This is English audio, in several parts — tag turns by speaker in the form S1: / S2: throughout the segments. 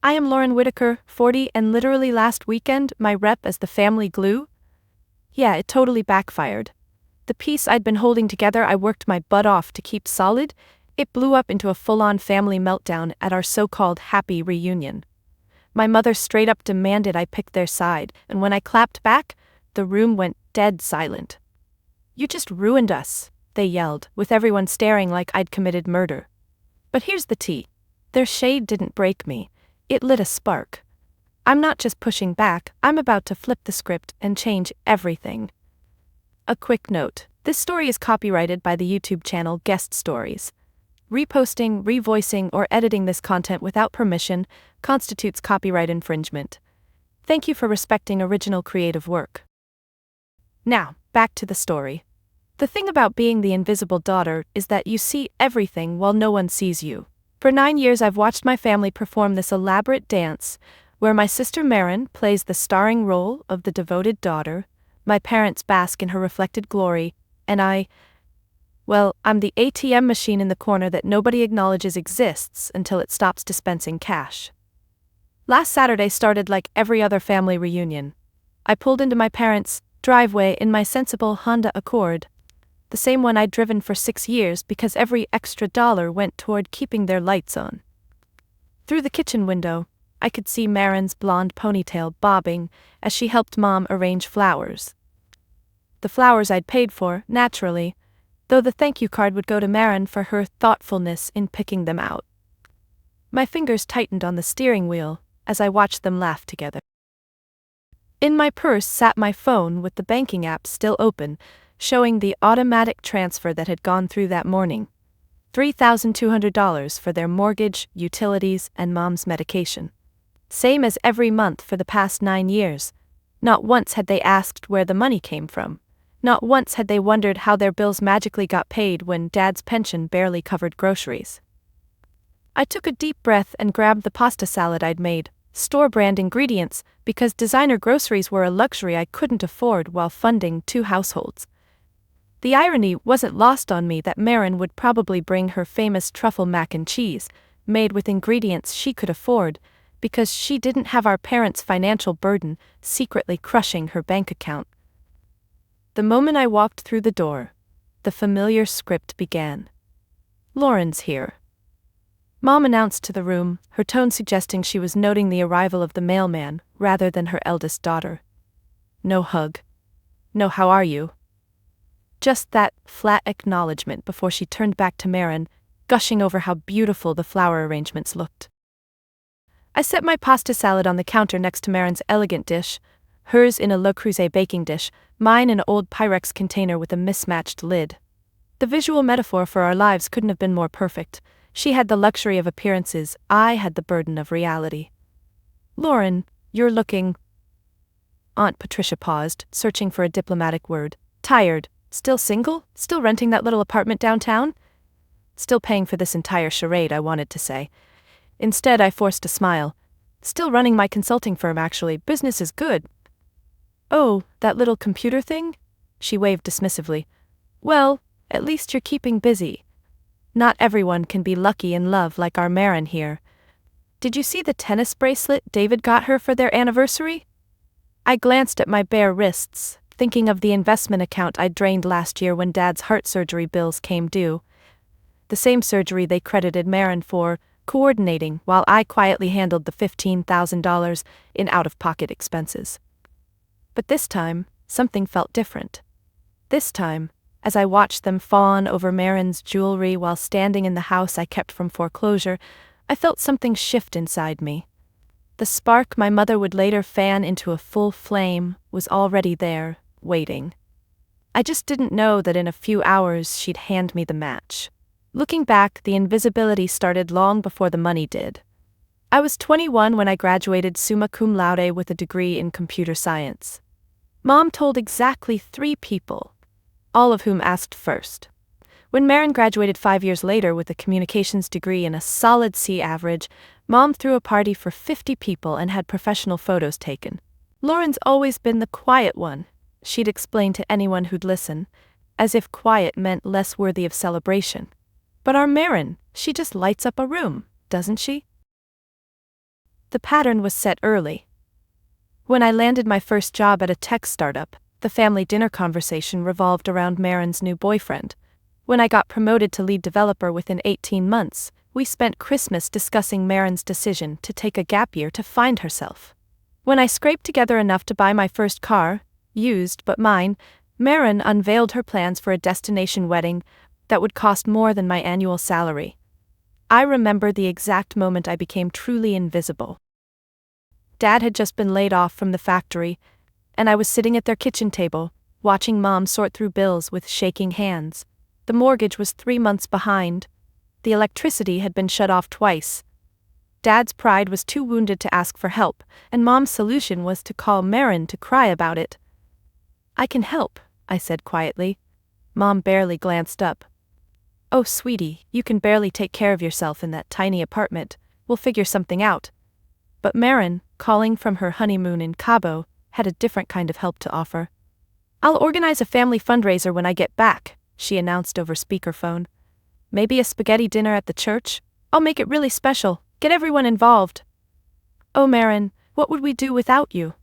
S1: I am Lauren Whitaker, 40, and literally last weekend, my rep as the family glue? Yeah, it totally backfired. The piece I'd been holding together I worked my butt off to keep solid, it blew up into a full-on family meltdown at our so-called happy reunion. My mother straight up demanded I pick their side, and when I clapped back, the room went dead silent. "You just ruined us," they yelled, with everyone staring like I'd committed murder. But here's the tea. Their shade didn't break me. It lit a spark. I'm not just pushing back, I'm about to flip the script and change everything. A quick note. This story is copyrighted by the YouTube channel Guest Stories. Reposting, revoicing, or editing this content without permission constitutes copyright infringement. Thank you for respecting original creative work. Now, back to the story. The thing about being the invisible daughter is that you see everything while no one sees you. For 9 years I've watched my family perform this elaborate dance, where my sister Marin plays the starring role of the devoted daughter, my parents bask in her reflected glory, and I'm the ATM machine in the corner that nobody acknowledges exists until it stops dispensing cash. Last Saturday started like every other family reunion. I pulled into my parents' driveway in my sensible Honda Accord, the same one I'd driven for 6 years because every extra dollar went toward keeping their lights on. Through the kitchen window, I could see Marin's blonde ponytail bobbing as she helped Mom arrange flowers. The flowers I'd paid for, naturally, though the thank you card would go to Marin for her thoughtfulness in picking them out. My fingers tightened on the steering wheel as I watched them laugh together. In my purse sat my phone with the banking app still open, showing the automatic transfer that had gone through that morning. $3,200 for their mortgage, utilities, and Mom's medication. Same as every month for the past 9 years. Not once had they asked where the money came from. Not once had they wondered how their bills magically got paid when Dad's pension barely covered groceries. I took a deep breath and grabbed the pasta salad I'd made, store-brand ingredients, because designer groceries were a luxury I couldn't afford while funding 2 households. The irony wasn't lost on me that Marin would probably bring her famous truffle mac and cheese, made with ingredients she could afford, because she didn't have our parents' financial burden secretly crushing her bank account. The moment I walked through the door, the familiar script began. "Lauren's here." Mom announced to the room, her tone suggesting she was noting the arrival of the mailman rather than her eldest daughter. No hug. No "how are you?" Just that flat acknowledgement before she turned back to Marin, gushing over how beautiful the flower arrangements looked. I set my pasta salad on the counter next to Marin's elegant dish, hers in a Le Creuset baking dish, mine in an old Pyrex container with a mismatched lid. The visual metaphor for our lives couldn't have been more perfect. She had the luxury of appearances, I had the burden of reality. "Lauren, you're looking..." Aunt Patricia paused, searching for a diplomatic word. "Tired. Still single? Still renting that little apartment downtown?" "Still paying for this entire charade," I wanted to say. Instead, I forced a smile. "Still running my consulting firm, actually. Business is good." "Oh, that little computer thing?" She waved dismissively. "Well, at least you're keeping busy. Not everyone can be lucky in love like our Marin here. Did you see the tennis bracelet David got her for their anniversary?" I glanced at my bare wrists, thinking of the investment account I'd drained last year when Dad's heart surgery bills came due. The same surgery they credited Marin for coordinating while I quietly handled the $15,000 in out-of-pocket expenses. But this time, something felt different. This time, as I watched them fawn over Marin's jewelry while standing in the house I kept from foreclosure, I felt something shift inside me. The spark my mother would later fan into a full flame was already there, waiting. I just didn't know that in a few hours she'd hand me the match. Looking back, the invisibility started long before the money did. I was 21 when I graduated summa cum laude with a degree in computer science. Mom told exactly 3 people, all of whom asked first. When Marin graduated 5 years later with a communications degree and a solid C average, Mom threw a party for 50 people and had professional photos taken. "Lauren's always been the quiet one," she'd explain to anyone who'd listen, as if quiet meant less worthy of celebration. "But our Marin, she just lights up a room, doesn't she?" The pattern was set early. When I landed my first job at a tech startup, the family dinner conversation revolved around Marin's new boyfriend. When I got promoted to lead developer within 18 months, we spent Christmas discussing Marin's decision to take a gap year to find herself. When I scraped together enough to buy my first car, used but mine, Marin unveiled her plans for a destination wedding that would cost more than my annual salary. I remember the exact moment I became truly invisible. Dad had just been laid off from the factory, and I was sitting at their kitchen table, watching Mom sort through bills with shaking hands. The mortgage was 3 months behind. The electricity had been shut off twice. Dad's pride was too wounded to ask for help, and Mom's solution was to call Marin to cry about it. "I can help," I said quietly. Mom barely glanced up. "Oh, sweetie, you can barely take care of yourself in that tiny apartment. We'll figure something out." But Marin, calling from her honeymoon in Cabo, had a different kind of help to offer. "I'll organize a family fundraiser when I get back," she announced over speakerphone. "Maybe a spaghetti dinner at the church? I'll make it really special, get everyone involved." "Oh, Marin, what would we do without you?"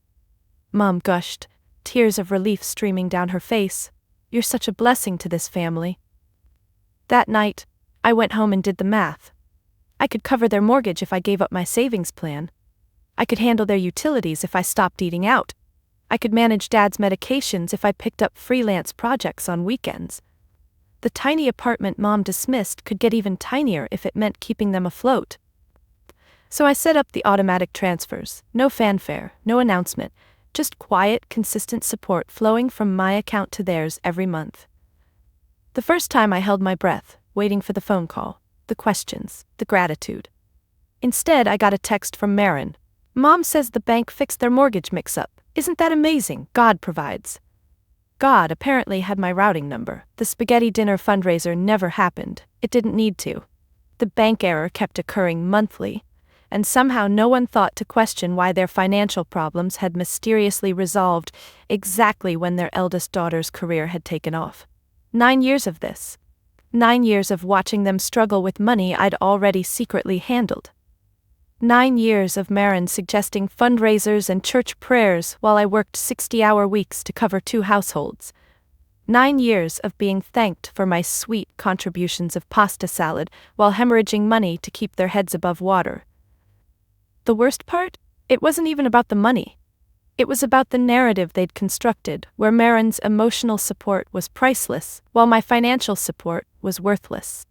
S1: Mom gushed, tears of relief streaming down her face. "You're such a blessing to this family." That night, I went home and did the math. I could cover their mortgage if I gave up my savings plan. I could handle their utilities if I stopped eating out. I could manage Dad's medications if I picked up freelance projects on weekends. The tiny apartment Mom dismissed could get even tinier if it meant keeping them afloat. So I set up the automatic transfers, no fanfare, no announcement, just quiet, consistent support flowing from my account to theirs every month. The first time I held my breath, waiting for the phone call, the questions, the gratitude. Instead, I got a text from Marin. "Mom says the bank fixed their mortgage mix-up. Isn't that amazing? God provides." God apparently had my routing number. The spaghetti dinner fundraiser never happened. It didn't need to. The bank error kept occurring monthly, and somehow no one thought to question why their financial problems had mysteriously resolved exactly when their eldest daughter's career had taken off. 9 years of this. 9 years of watching them struggle with money I'd already secretly handled. 9 years of Marin suggesting fundraisers and church prayers while I worked 60-hour weeks to cover 2 households. 9 years of being thanked for my sweet contributions of pasta salad while hemorrhaging money to keep their heads above water. The worst part? It wasn't even about the money. It was about the narrative they'd constructed, where Marin's emotional support was priceless, while my financial support was worthless.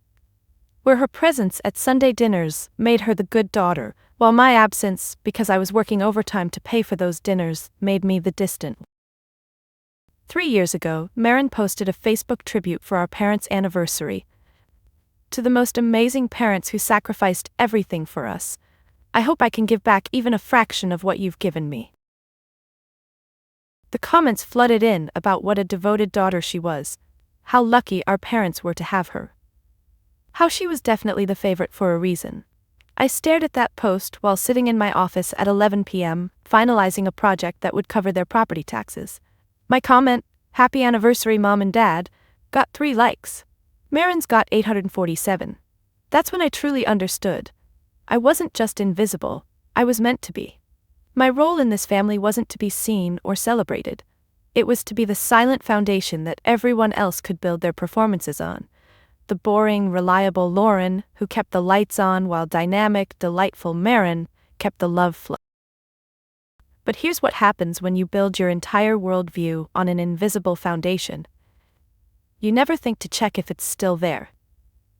S1: Where her presence at Sunday dinners made her the good daughter, while my absence, because I was working overtime to pay for those dinners, made me the distant. 3 years ago, Marin posted a Facebook tribute for our parents' anniversary. "To the most amazing parents who sacrificed everything for us, I hope I can give back even a fraction of what you've given me." The comments flooded in about what a devoted daughter she was, how lucky our parents were to have her. How she was definitely the favorite for a reason. I stared at that post while sitting in my office at 11 p.m., finalizing a project that would cover their property taxes. My comment, "Happy anniversary, Mom and Dad," got 3 likes. Marin's got 847. That's when I truly understood. I wasn't just invisible, I was meant to be. My role in this family wasn't to be seen or celebrated. It was to be the silent foundation that everyone else could build their performances on. The boring, reliable Lauren, who kept the lights on while dynamic, delightful Marin kept the love flow. But here's what happens when you build your entire worldview on an invisible foundation. You never think to check if it's still there.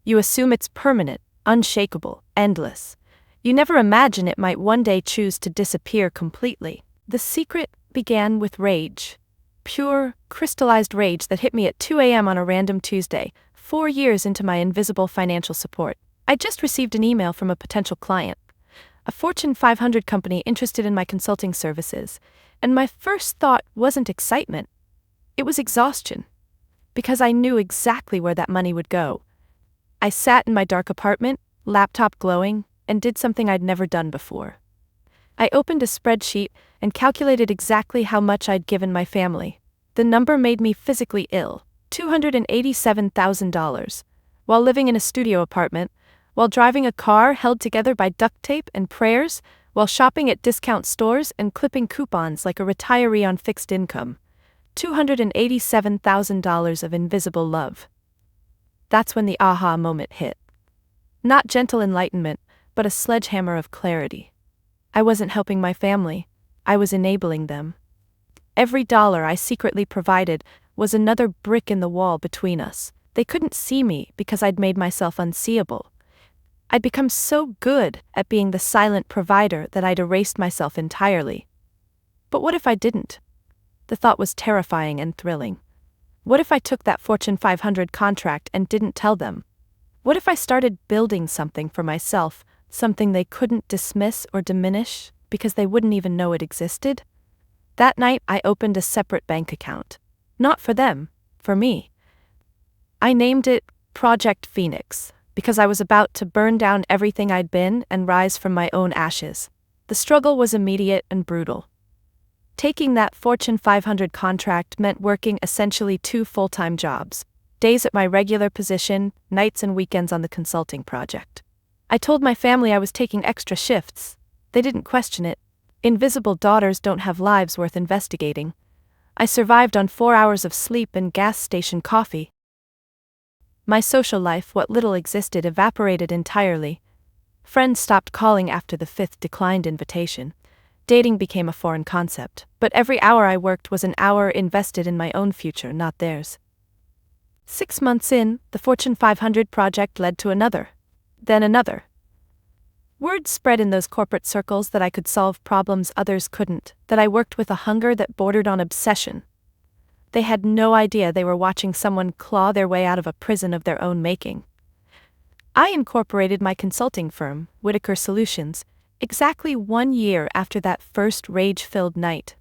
S1: You assume it's permanent, unshakable, endless. You never imagine it might one day choose to disappear completely. The secret began with rage. Pure, crystallized rage that hit me at 2 a.m. on a random Tuesday, 4 years into my invisible financial support. I just received an email from a potential client, a Fortune 500 company interested in my consulting services, and my first thought wasn't excitement. It was exhaustion. Because I knew exactly where that money would go. I sat in my dark apartment, laptop glowing, and did something I'd never done before. I opened a spreadsheet and calculated exactly how much I'd given my family. The number made me physically ill, $287,000, while living in a studio apartment, while driving a car held together by duct tape and prayers, while shopping at discount stores and clipping coupons like a retiree on fixed income. $287,000 of invisible love. That's when the aha moment hit. Not gentle enlightenment, but a sledgehammer of clarity. I wasn't helping my family, I was enabling them. Every dollar I secretly provided was another brick in the wall between us. They couldn't see me because I'd made myself unseeable. I'd become so good at being the silent provider that I'd erased myself entirely. But what if I didn't? The thought was terrifying and thrilling. What if I took that Fortune 500 contract and didn't tell them? What if I started building something for myself, something they couldn't dismiss or diminish because they wouldn't even know it existed? That night, I opened a separate bank account. Not for them, for me. I named it Project Phoenix because I was about to burn down everything I'd been and rise from my own ashes. The struggle was immediate and brutal. Taking that Fortune 500 contract meant working essentially 2 full-time jobs, days at my regular position, nights and weekends on the consulting project. I told my family I was taking extra shifts. They didn't question it. Invisible daughters don't have lives worth investigating. I survived on 4 hours of sleep and gas station coffee. My social life, what little existed, evaporated entirely. Friends stopped calling after the 5th declined invitation. Dating became a foreign concept, but every hour I worked was an hour invested in my own future, not theirs. 6 months in, the Fortune 500 project led to another, then another. Word spread in those corporate circles that I could solve problems others couldn't, that I worked with a hunger that bordered on obsession. They had no idea they were watching someone claw their way out of a prison of their own making. I incorporated my consulting firm, Whitaker Solutions, exactly 1 year after that first rage-filled night.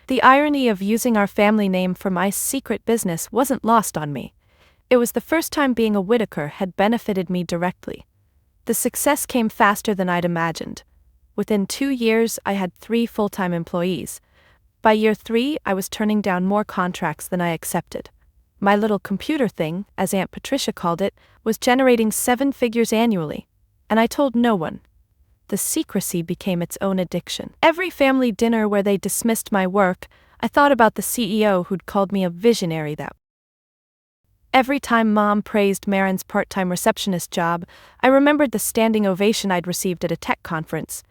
S1: The irony of using our family name for my secret business wasn't lost on me. It was the first time being a Whitaker had benefited me directly. The success came faster than I'd imagined. Within 2 years, I had 3 full-time employees. By year 3, I was turning down more contracts than I accepted. My little computer thing, as Aunt Patricia called it, was generating 7 figures annually, and I told no one. The secrecy became its own addiction. Every family dinner where they dismissed my work, I thought about the CEO who'd called me a visionary that. Every time Mom praised Marin's part-time receptionist job, I remembered the standing ovation I'd received at a tech conference.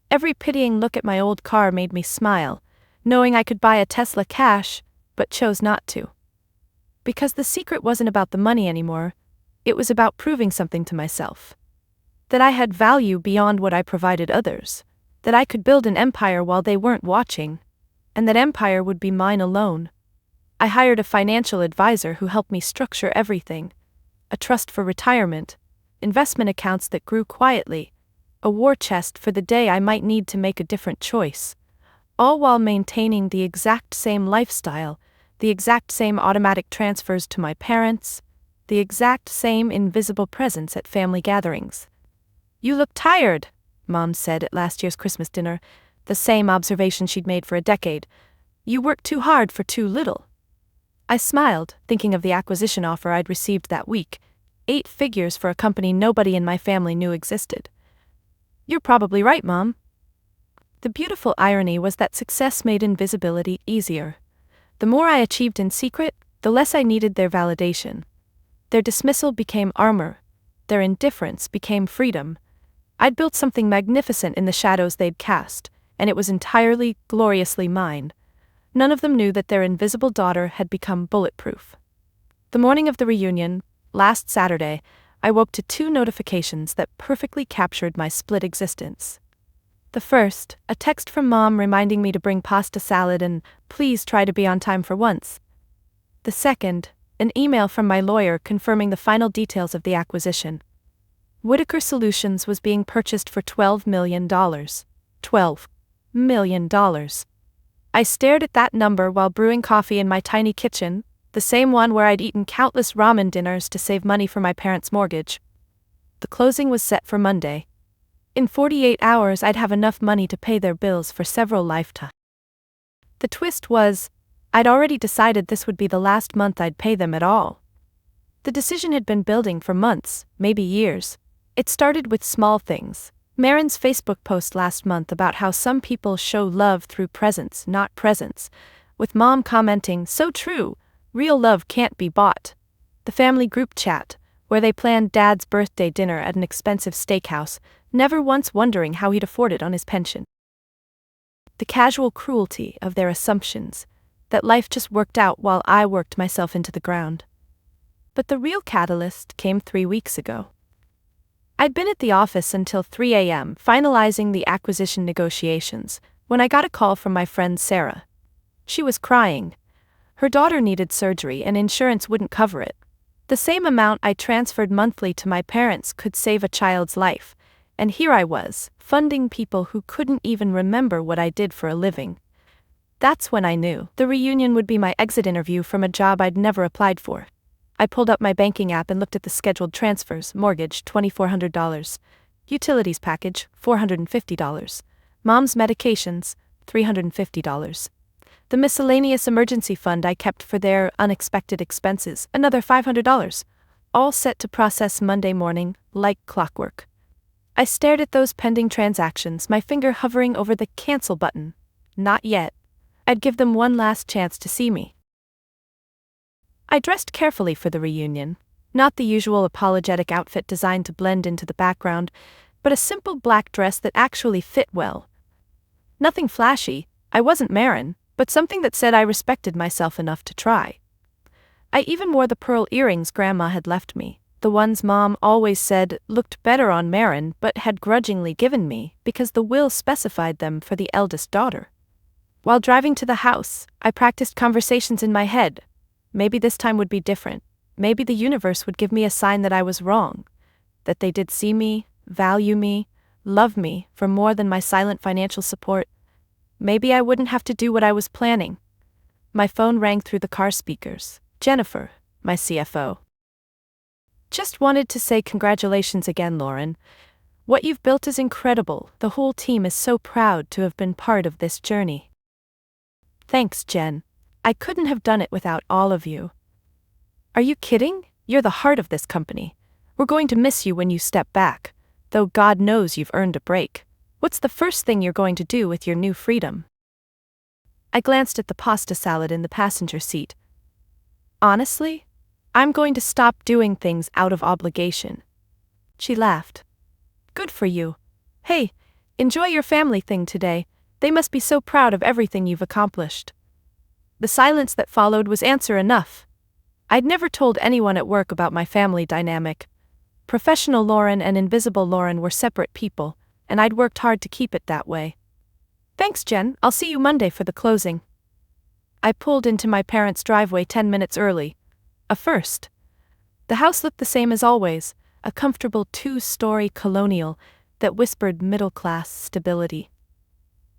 S1: Every pitying look at my old car made me smile, knowing I could buy a Tesla cash, but chose not to. Because the secret wasn't about the money anymore, it was about proving something to myself. That I had value beyond what I provided others, that I could build an empire while they weren't watching, and that empire would be mine alone. I hired a financial advisor who helped me structure everything: a trust for retirement, investment accounts that grew quietly, a war chest for the day I might need to make a different choice, all while maintaining the exact same lifestyle, the exact same automatic transfers to my parents, the exact same invisible presence at family gatherings. "You look tired," Mom said at last year's Christmas dinner, the same observation she'd made for a decade. "You work too hard for too little." I smiled, thinking of the acquisition offer I'd received that week, 8 figures for a company nobody in my family knew existed. "You're probably right, Mom." The beautiful irony was that success made invisibility easier. The more I achieved in secret, the less I needed their validation. Their dismissal became armor. Their indifference became freedom. I'd built something magnificent in the shadows they'd cast, and it was entirely, gloriously mine. None of them knew that their invisible daughter had become bulletproof. The morning of the reunion, last Saturday, I woke to 2 notifications that perfectly captured my split existence. The first, a text from Mom reminding me to bring pasta salad and please try to be on time for once. The second, an email from my lawyer confirming the final details of the acquisition. Whitaker Solutions was being purchased for $12 million. $12 million. I stared at that number while brewing coffee in my tiny kitchen, the same one where I'd eaten countless ramen dinners to save money for my parents' mortgage. The closing was set for Monday. In 48 hours I'd have enough money to pay their bills for several lifetimes. The twist was, I'd already decided this would be the last month I'd pay them at all. The decision had been building for months, maybe years. It started with small things: Marin's Facebook post last month about how some people show love through presents, not presents, with Mom commenting, "So true, real love can't be bought." The family group chat, where they planned Dad's birthday dinner at an expensive steakhouse, never once wondering how he'd afford it on his pension. The casual cruelty of their assumptions, that life just worked out while I worked myself into the ground. But the real catalyst came 3 weeks ago. I'd been at the office until 3 a.m. finalizing the acquisition negotiations, when I got a call from my friend Sarah. She was crying. Her daughter needed surgery and insurance wouldn't cover it. The same amount I transferred monthly to my parents could save a child's life, and here I was, funding people who couldn't even remember what I did for a living. That's when I knew the reunion would be my exit interview from a job I'd never applied for. I pulled up my banking app and looked at the scheduled transfers. Mortgage, $2,400. Utilities package, $450. Mom's medications, $350. The miscellaneous emergency fund I kept for their unexpected expenses, another $500. All set to process Monday morning, like clockwork. I stared at those pending transactions, my finger hovering over the cancel button. Not yet. I'd give them one last chance to see me. I dressed carefully for the reunion, not the usual apologetic outfit designed to blend into the background, but a simple black dress that actually fit well. Nothing flashy, I wasn't Marin, but something that said I respected myself enough to try. I even wore the pearl earrings Grandma had left me, the ones Mom always said looked better on Marin but had grudgingly given me because the will specified them for the eldest daughter. While driving to the house, I practiced conversations in my head. Maybe this time would be different. Maybe the universe would give me a sign that I was wrong, that they did see me, value me, love me for more than my silent financial support. Maybe I wouldn't have to do what I was planning. My phone rang through the car speakers. Jennifer, my CFO. Just wanted to say congratulations again, Lauren. What you've built is incredible. The whole team is so proud to have been part of this journey. Thanks, Jen. I couldn't have done it without all of you. Are you kidding? You're the heart of this company. We're going to miss you when you step back, though God knows you've earned a break. What's the first thing you're going to do with your new freedom? I glanced at the pasta salad in the passenger seat. Honestly, I'm going to stop doing things out of obligation. She laughed. Good for you. Hey, enjoy your family thing today. They must be so proud of everything you've accomplished. The silence that followed was answer enough. I'd never told anyone at work about my family dynamic. Professional Lauren and invisible Lauren were separate people, and I'd worked hard to keep it that way. Thanks, Jen. I'll see you Monday for the closing. I pulled into my parents' driveway 10 minutes early. A first. The house looked the same as always, a comfortable 2-story colonial that whispered middle-class stability.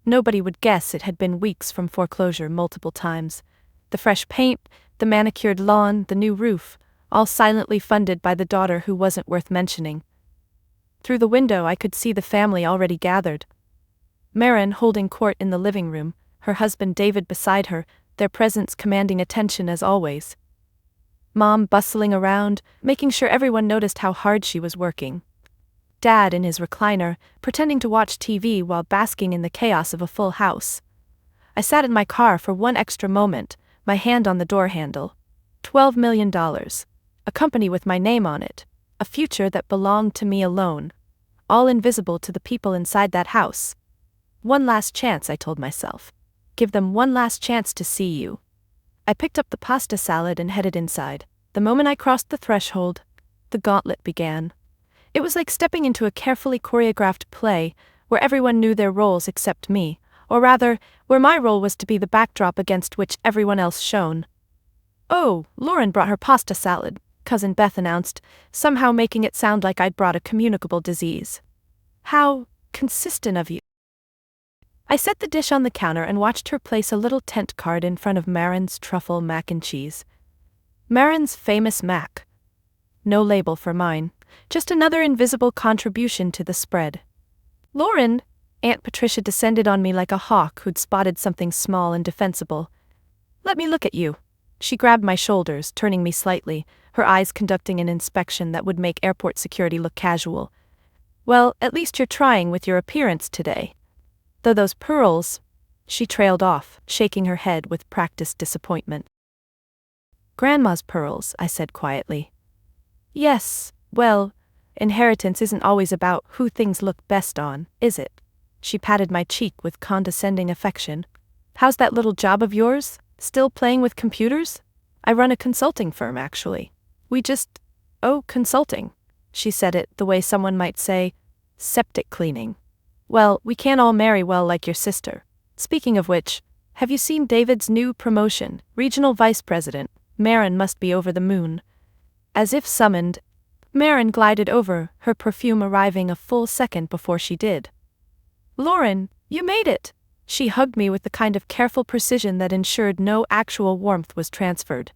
S1: Nobody would guess it had been weeks from foreclosure multiple times. The fresh paint, the manicured lawn, the new roof, all silently funded by the daughter who wasn't worth mentioning. Through the window I could see the family already gathered. Marin holding court in the living room, her husband David beside her, their presence commanding attention as always. Mom bustling around, making sure everyone noticed how hard she was working. Dad in his recliner, pretending to watch TV while basking in the chaos of a full house. I sat in my car for one extra moment, my hand on the door handle. $12 million. A company with my name on it. A future that belonged to me alone. All invisible to the people inside that house. One last chance, I told myself. Give them one last chance to see you. I picked up the pasta salad and headed inside. The moment I crossed the threshold, the gauntlet began. It was like stepping into a carefully choreographed play, where everyone knew their roles except me, or rather, where my role was to be the backdrop against which everyone else shone. "Oh, Lauren brought her pasta salad," Cousin Beth announced, somehow making it sound like I'd brought a communicable disease. "How consistent of you." I set the dish on the counter and watched her place a little tent card in front of Marin's truffle mac and cheese. Marin's famous mac. No label for mine, just another invisible contribution to the spread. "Lauren," Aunt Patricia descended on me like a hawk who'd spotted something small and defensible. "Let me look at you." She grabbed my shoulders, turning me slightly, her eyes conducting an inspection that would make airport security look casual. Well, at least you're trying with your appearance today. Though those pearls. She trailed off, shaking her head with practiced disappointment. Grandma's pearls, I said quietly. Yes, well, inheritance isn't always about who things look best on, is it? She patted my cheek with condescending affection. How's that little job of yours? Still playing with computers? I run a consulting firm, actually. Consulting. She said it the way someone might say, septic cleaning. Well, we can't all marry well like your sister. Speaking of which, have you seen David's new promotion, regional vice president? Marin must be over the moon. As if summoned, Marin glided over, her perfume arriving a full second before she did. Lauren, you made it! She hugged me with the kind of careful precision that ensured no actual warmth was transferred.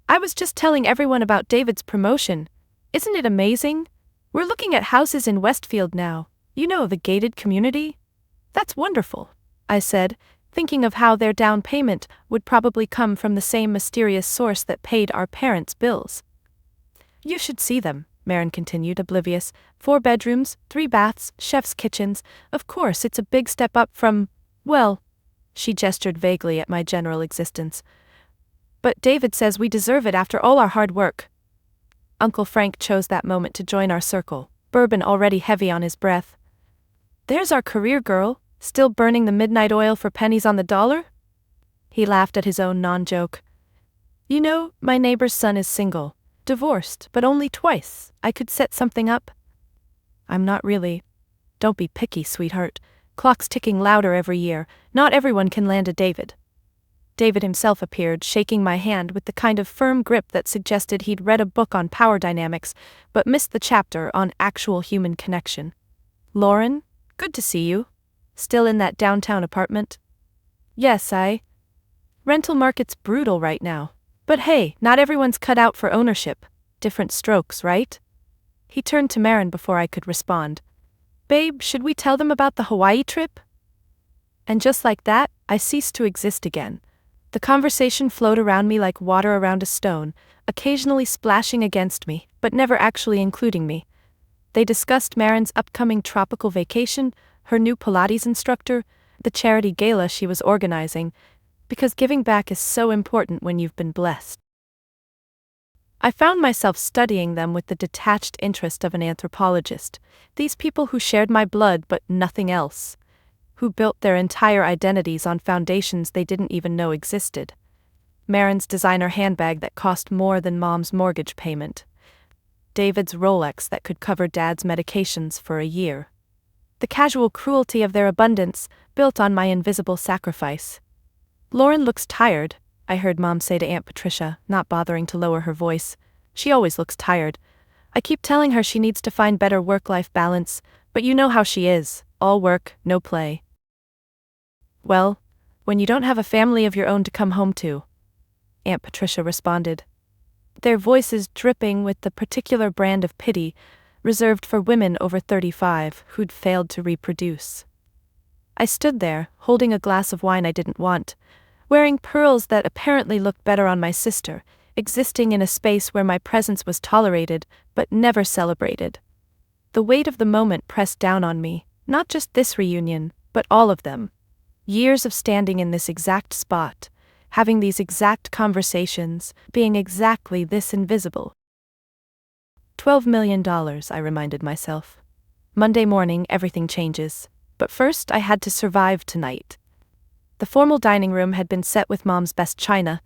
S1: I was just telling everyone about David's promotion. Isn't it amazing? We're looking at houses in Westfield now. You know, the gated community? That's wonderful, I said, thinking of how their down payment would probably come from the same mysterious source that paid our parents' bills. You should see them, Marin continued, oblivious. 4 bedrooms, 3 baths, chef's kitchens. Of course, it's a big step up from, well, she gestured vaguely at my general existence. But David says we deserve it after all our hard work. Uncle Frank chose that moment to join our circle, bourbon already heavy on his breath. There's our career girl, still burning the midnight oil for pennies on the dollar? He laughed at his own non-joke. You know, my neighbor's son is single. Divorced, but only twice. I could set something up. I'm not really. Don't be picky, sweetheart. Clock's ticking louder every year. Not everyone can land a David. David himself appeared, shaking my hand with the kind of firm grip that suggested he'd read a book on power dynamics, but missed the chapter on actual human connection. Lauren, good to see you. Still in that downtown apartment? Yes, rental market's brutal right now. But hey, not everyone's cut out for ownership. Different strokes, right? He turned to Marin before I could respond. Babe, should we tell them about the Hawaii trip? And just like that, I ceased to exist again. The conversation flowed around me like water around a stone, occasionally splashing against me, but never actually including me. They discussed Marin's upcoming tropical vacation, her new Pilates instructor, the charity gala she was organizing, because giving back is so important when you've been blessed. I found myself studying them with the detached interest of an anthropologist, these people who shared my blood but nothing else, who built their entire identities on foundations they didn't even know existed. Marin's designer handbag that cost more than Mom's mortgage payment. David's Rolex that could cover Dad's medications for a year. The casual cruelty of their abundance, built on my invisible sacrifice. Lauren looks tired, I heard Mom say to Aunt Patricia, not bothering to lower her voice. She always looks tired. I keep telling her she needs to find better work-life balance, but you know how she is, all work, no play. Well, when you don't have a family of your own to come home to, Aunt Patricia responded, their voices dripping with the particular brand of pity reserved for women over 35 who'd failed to reproduce. I stood there, holding a glass of wine I didn't want, wearing pearls that apparently looked better on my sister, existing in a space where my presence was tolerated, but never celebrated. The weight of the moment pressed down on me, not just this reunion, but all of them. Years of standing in this exact spot, having these exact conversations, being exactly this invisible. $12 million, I reminded myself. Monday morning, everything changes. But first, I had to survive tonight. The formal dining room had been set with Mom's best china,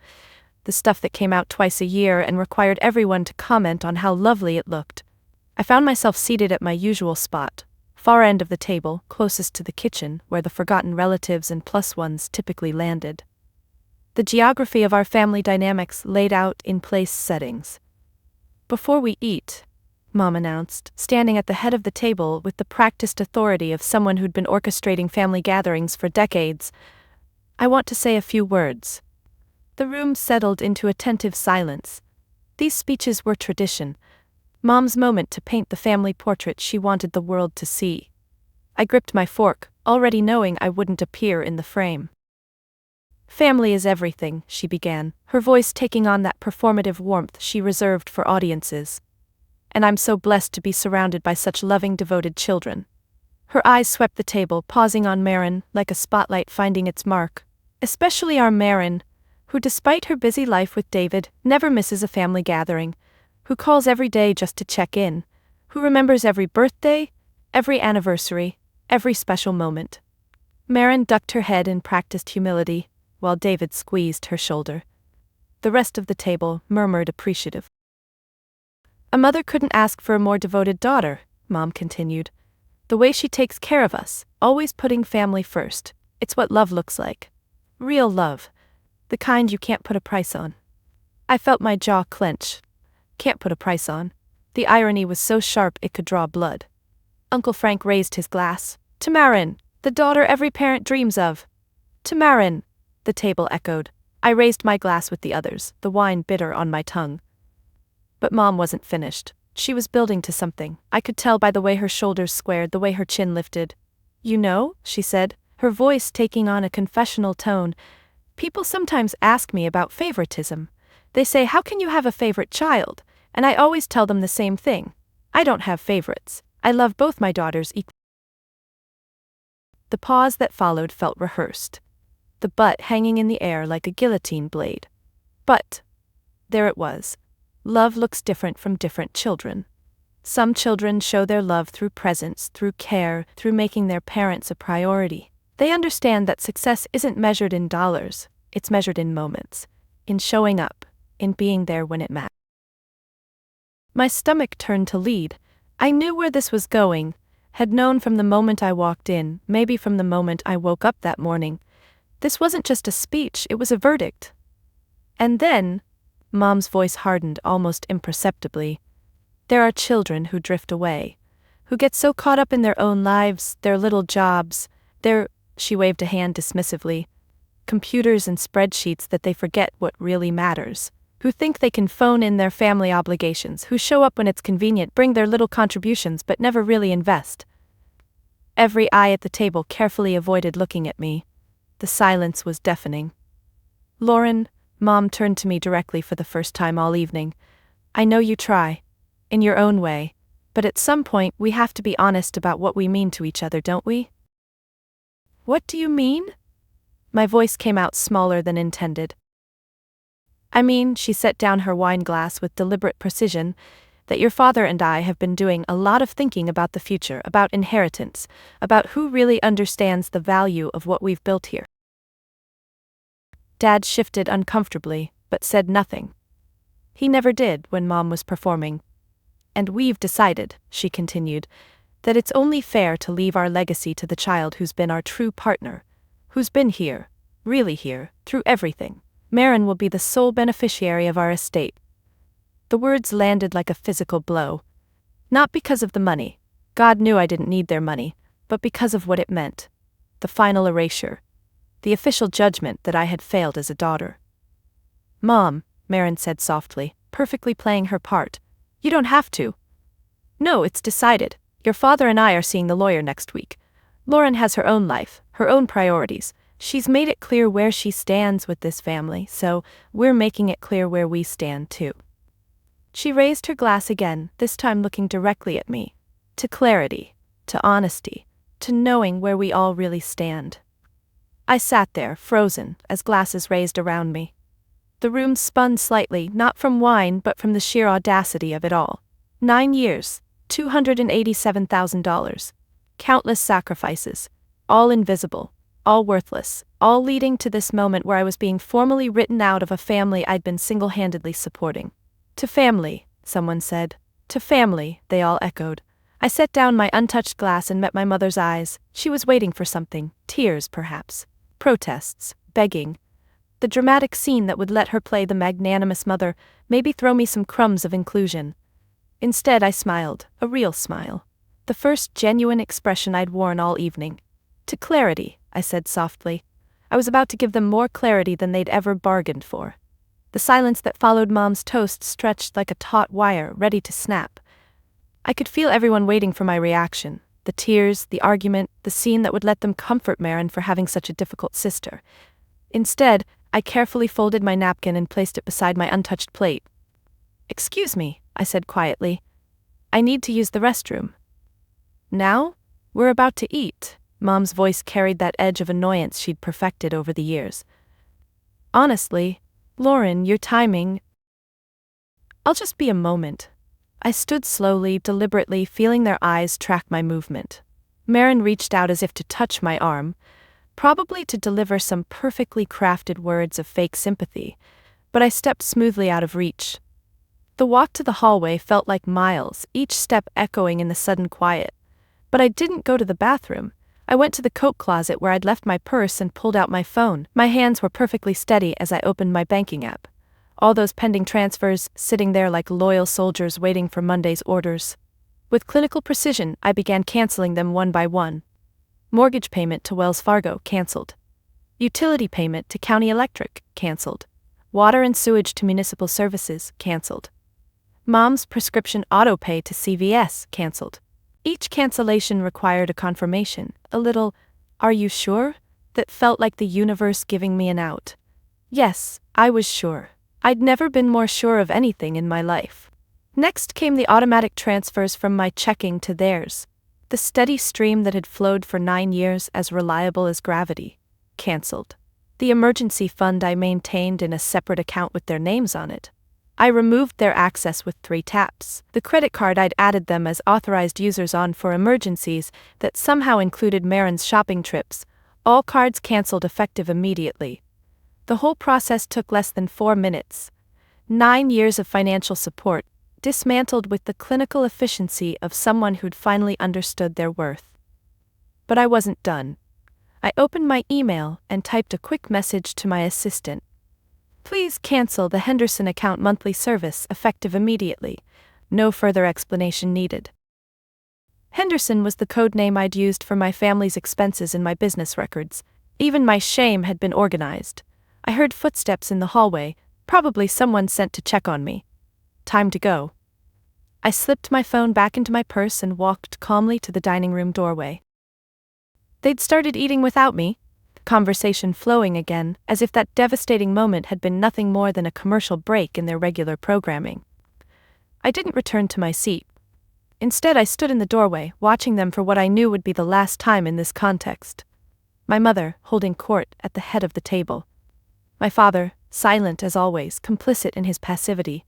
S1: the stuff that came out twice a year and required everyone to comment on how lovely it looked. I found myself seated at my usual spot, far end of the table, closest to the kitchen, where the forgotten relatives and plus ones typically landed. The geography of our family dynamics laid out in place settings. Before we eat, Mom announced, standing at the head of the table with the practiced authority of someone who'd been orchestrating family gatherings for decades, I want to say a few words. The room settled into attentive silence. These speeches were tradition, Mom's moment to paint the family portrait she wanted the world to see. I gripped my fork, already knowing I wouldn't appear in the frame. Family is everything, she began, her voice taking on that performative warmth she reserved for audiences. and I'm so blessed to be surrounded by such loving, devoted children. Her eyes swept the table, pausing on Marin, like a spotlight finding its mark. Especially our Marin, who despite her busy life with David, never misses a family gathering, who calls every day just to check in, who remembers every birthday, every anniversary, every special moment. Marin ducked her head in practiced humility, while David squeezed her shoulder. The rest of the table murmured appreciative. A mother couldn't ask for a more devoted daughter, Mom continued. The way she takes care of us, always putting family first, it's what love looks like. Real love. The kind you can't put a price on. I felt my jaw clench. Can't put a price on. The irony was so sharp it could draw blood. Uncle Frank raised his glass. To Marin, the daughter every parent dreams of. To Marin, the table echoed. I raised my glass with the others, the wine bitter on my tongue. But Mom wasn't finished. She was building to something. I could tell by the way her shoulders squared, the way her chin lifted. You know, she said, her voice taking on a confessional tone, people sometimes ask me about favoritism. They say, how can you have a favorite child? And I always tell them the same thing. I don't have favorites. I love both my daughters equally. The pause that followed felt rehearsed, the butt hanging in the air like a guillotine blade. But there it was. Love looks different from different children. Some children show their love through presence, through care, through making their parents a priority. They understand that success isn't measured in dollars, it's measured in moments, in showing up, in being there when it matters. My stomach turned to lead. I knew where this was going, had known from the moment I walked in, maybe from the moment I woke up that morning. This wasn't just a speech, it was a verdict. And then, Mom's voice hardened almost imperceptibly. There are children who drift away, who get so caught up in their own lives, their little jobs, she waved a hand dismissively, computers and spreadsheets that they forget what really matters, who think they can phone in their family obligations, who show up when it's convenient, bring their little contributions but never really invest. Every eye at the table carefully avoided looking at me. The silence was deafening. Lauren, Mom turned to me directly for the first time all evening. I know you try, in your own way, but at some point we have to be honest about what we mean to each other, don't we? What do you mean? My voice came out smaller than intended. I mean, she set down her wine glass with deliberate precision, that your father and I have been doing a lot of thinking about the future, about inheritance, about who really understands the value of what we've built here. Dad shifted uncomfortably, but said nothing. He never did when Mom was performing. And we've decided, she continued, that it's only fair to leave our legacy to the child who's been our true partner, who's been here, really here, through everything. Marin will be the sole beneficiary of our estate. The words landed like a physical blow. Not because of the money. God knew I didn't need their money, but because of what it meant. The final erasure. The official judgment that I had failed as a daughter. Mom, Marin said softly, perfectly playing her part. You don't have to. No, it's decided. Your father and I are seeing the lawyer next week. Lauren has her own life, her own priorities. She's made it clear where she stands with this family, so we're making it clear where we stand too. She raised her glass again, this time looking directly at me. To clarity, to honesty, to knowing where we all really stand. I sat there, frozen, as glasses raised around me. The room spun slightly, not from wine but from the sheer audacity of it all. 9 years, $287,000. Countless sacrifices, all invisible, all worthless, all leading to this moment where I was being formally written out of a family I'd been single-handedly supporting. To family, someone said. To family, they all echoed. I set down my untouched glass and met my mother's eyes. She was waiting for something, tears perhaps, protests, begging. The dramatic scene that would let her play the magnanimous mother, maybe throw me some crumbs of inclusion. Instead I smiled, a real smile. The first genuine expression I'd worn all evening. To clarity, I said softly. I was about to give them more clarity than they'd ever bargained for. The silence that followed Mom's toast stretched like a taut wire, ready to snap. I could feel everyone waiting for my reaction, the tears, the argument, the scene that would let them comfort Marin for having such a difficult sister. Instead, I carefully folded my napkin and placed it beside my untouched plate. Excuse me, I said quietly. I need to use the restroom. Now? We're about to eat. Mom's voice carried that edge of annoyance she'd perfected over the years. Honestly, Lauren, your timing. I'll just be a moment. I stood slowly, deliberately, feeling their eyes track my movement. Marin reached out as if to touch my arm, probably to deliver some perfectly crafted words of fake sympathy, but I stepped smoothly out of reach. The walk to the hallway felt like miles, each step echoing in the sudden quiet. But I didn't go to the bathroom. I went to the coat closet where I'd left my purse and pulled out my phone. My hands were perfectly steady as I opened my banking app. All those pending transfers sitting there like loyal soldiers waiting for Monday's orders. With clinical precision, I began canceling them one by one. Mortgage payment to Wells Fargo, canceled. Utility payment to County Electric, canceled. Water and sewage to Municipal Services, canceled. Mom's prescription auto pay to CVS, canceled. Each cancellation required a confirmation, a little, "Are you sure?" that felt like the universe giving me an out. Yes, I was sure. I'd never been more sure of anything in my life. Next came the automatic transfers from my checking to theirs. The steady stream that had flowed for 9 years, as reliable as gravity. Cancelled. The emergency fund I maintained in a separate account with their names on it. I removed their access with 3 taps. The credit card I'd added them as authorized users on for emergencies that somehow included Marin's shopping trips. All cards cancelled effective immediately. The whole process took less than 4 minutes. 9 years of financial support, dismantled with the clinical efficiency of someone who'd finally understood their worth. But I wasn't done. I opened my email and typed a quick message to my assistant. Please cancel the Henderson account monthly service effective immediately. No further explanation needed. Henderson was the code name I'd used for my family's expenses in my business records. Even my shame had been organized. I heard footsteps in the hallway, probably someone sent to check on me. Time to go. I slipped my phone back into my purse and walked calmly to the dining room doorway. They'd started eating without me, conversation flowing again, as if that devastating moment had been nothing more than a commercial break in their regular programming. I didn't return to my seat. Instead, I stood in the doorway, watching them for what I knew would be the last time in this context. My mother, holding court at the head of the table. My father, silent as always, complicit in his passivity.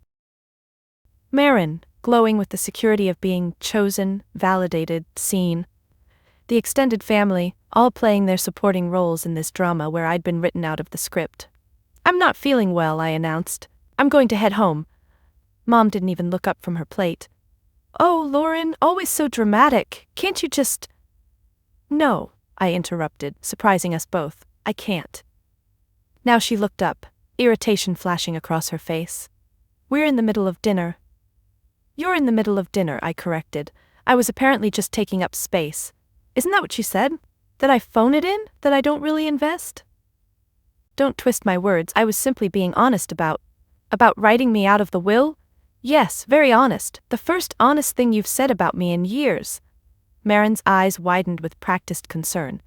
S1: Marin, glowing with the security of being chosen, validated, seen. The extended family, all playing their supporting roles in this drama where I'd been written out of the script. I'm not feeling well, I announced. I'm going to head home. Mom didn't even look up from her plate. Oh, Lauren, always so dramatic. Can't you just... No, I interrupted, surprising us both. I can't. Now she looked up, irritation flashing across her face. We're in the middle of dinner. You're in the middle of dinner, I corrected. I was apparently just taking up space. Isn't that what you said? That I phone it in? That I don't really invest? Don't twist my words, I was simply being honest about writing me out of the will? Yes, very honest, the first honest thing you've said about me in years. Marin's eyes widened with practiced concern.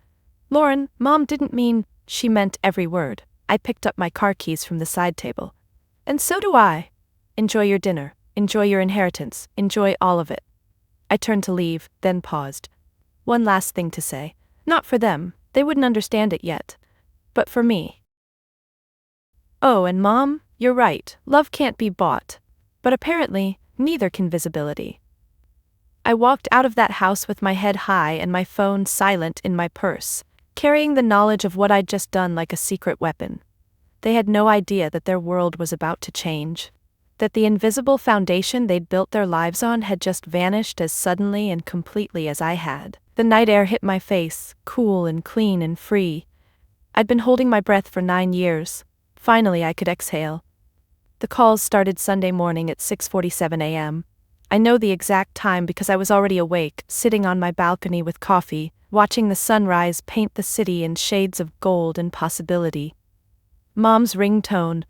S1: Lauren, Mom didn't mean, she meant every word. I picked up my car keys from the side table. And so do I. Enjoy your dinner, enjoy your inheritance, enjoy all of it. I turned to leave, then paused. One last thing to say. Not for them, they wouldn't understand it yet. But for me. Oh, and Mom, you're right, love can't be bought. But apparently, neither can visibility. I walked out of that house with my head high and my phone silent in my purse, carrying the knowledge of what I'd just done like a secret weapon. They had no idea that their world was about to change. That the invisible foundation they'd built their lives on had just vanished as suddenly and completely as I had. The night air hit my face, cool and clean and free. I'd been holding my breath for 9 years. Finally I could exhale. The calls started Sunday morning at 6:47 a.m. I know the exact time because I was already awake, sitting on my balcony with coffee, watching the sunrise paint the city in shades of gold and possibility. Mom's ringtone,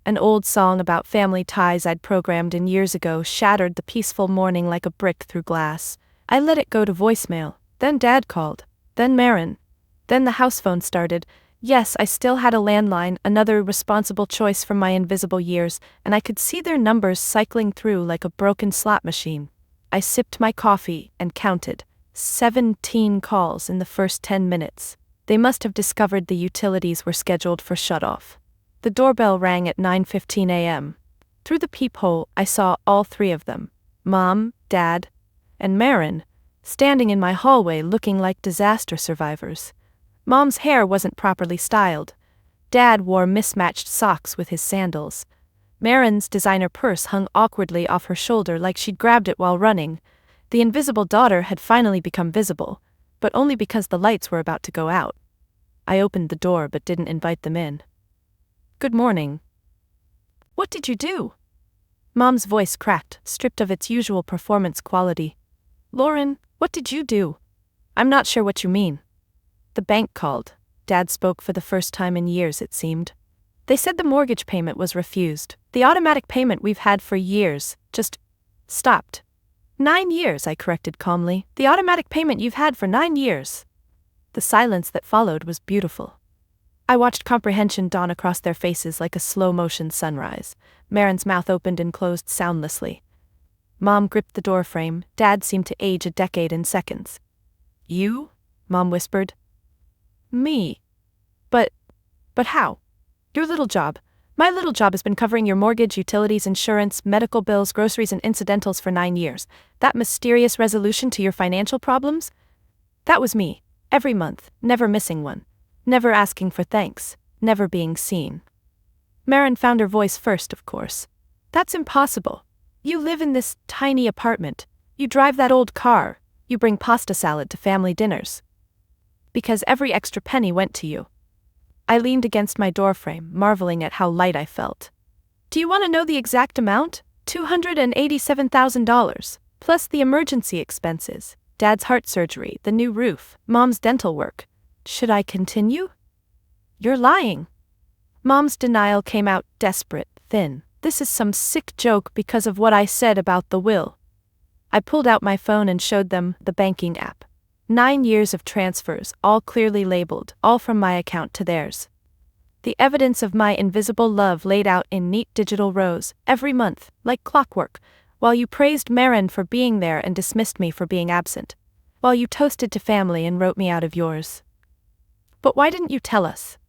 S1: an old song about family ties I'd programmed in years ago, shattered the peaceful morning like a brick through glass. I let it go to voicemail, then Dad called, then Marin. Then the house phone started. Yes, I still had a landline, another responsible choice from my invisible years, and I could see their numbers cycling through like a broken slot machine. I sipped my coffee and counted 17 calls in the first 10 minutes. They must have discovered the utilities were scheduled for shut-off. The doorbell rang at 9:15 a.m. Through the peephole, I saw all three of them, Mom, Dad, and Marin, standing in my hallway looking like disaster survivors. Mom's hair wasn't properly styled. Dad wore mismatched socks with his sandals. Marin's designer purse hung awkwardly off her shoulder like she'd grabbed it while running. The invisible daughter had finally become visible, but only because the lights were about to go out. I opened the door but didn't invite them in. "Good morning." "What did you do?" Mom's voice cracked, stripped of its usual performance quality. "Lauren, what did you do?" "I'm not sure what you mean." "The bank called." Dad spoke for the first time in years, it seemed. "They said the mortgage payment was refused. The automatic payment we've had for years just stopped." 9 years, I corrected calmly. "The automatic payment you've had for 9 years. The silence that followed was beautiful. I watched comprehension dawn across their faces like a slow-motion sunrise. Marin's mouth opened and closed soundlessly. Mom gripped the doorframe. Dad seemed to age a decade in seconds. "You?" Mom whispered. "Me? But how? Your little job. My little job has been covering your mortgage, utilities, insurance, medical bills, groceries, and incidentals for 9 years. That mysterious resolution to your financial problems? That was me, every month, never missing one. Never asking for thanks, never being seen." Marin found her voice first, of course. "That's impossible. You live in this tiny apartment. You drive that old car. You bring pasta salad to family dinners. Because every extra penny went to you." I leaned against my doorframe, marveling at how light I felt. "Do you want to know the exact amount? $287,000, plus the emergency expenses, Dad's heart surgery, the new roof, Mom's dental work. Should I continue?" "You're lying." Mom's denial came out desperate, thin. "This is some sick joke because of what I said about the will." I pulled out my phone and showed them the banking app. 9 years of transfers, all clearly labeled, all from my account to theirs. The evidence of my invisible love laid out in neat digital rows, every month, like clockwork, while you praised Marin for being there and dismissed me for being absent, while you toasted to family and wrote me out of yours. "But why didn't you tell us?"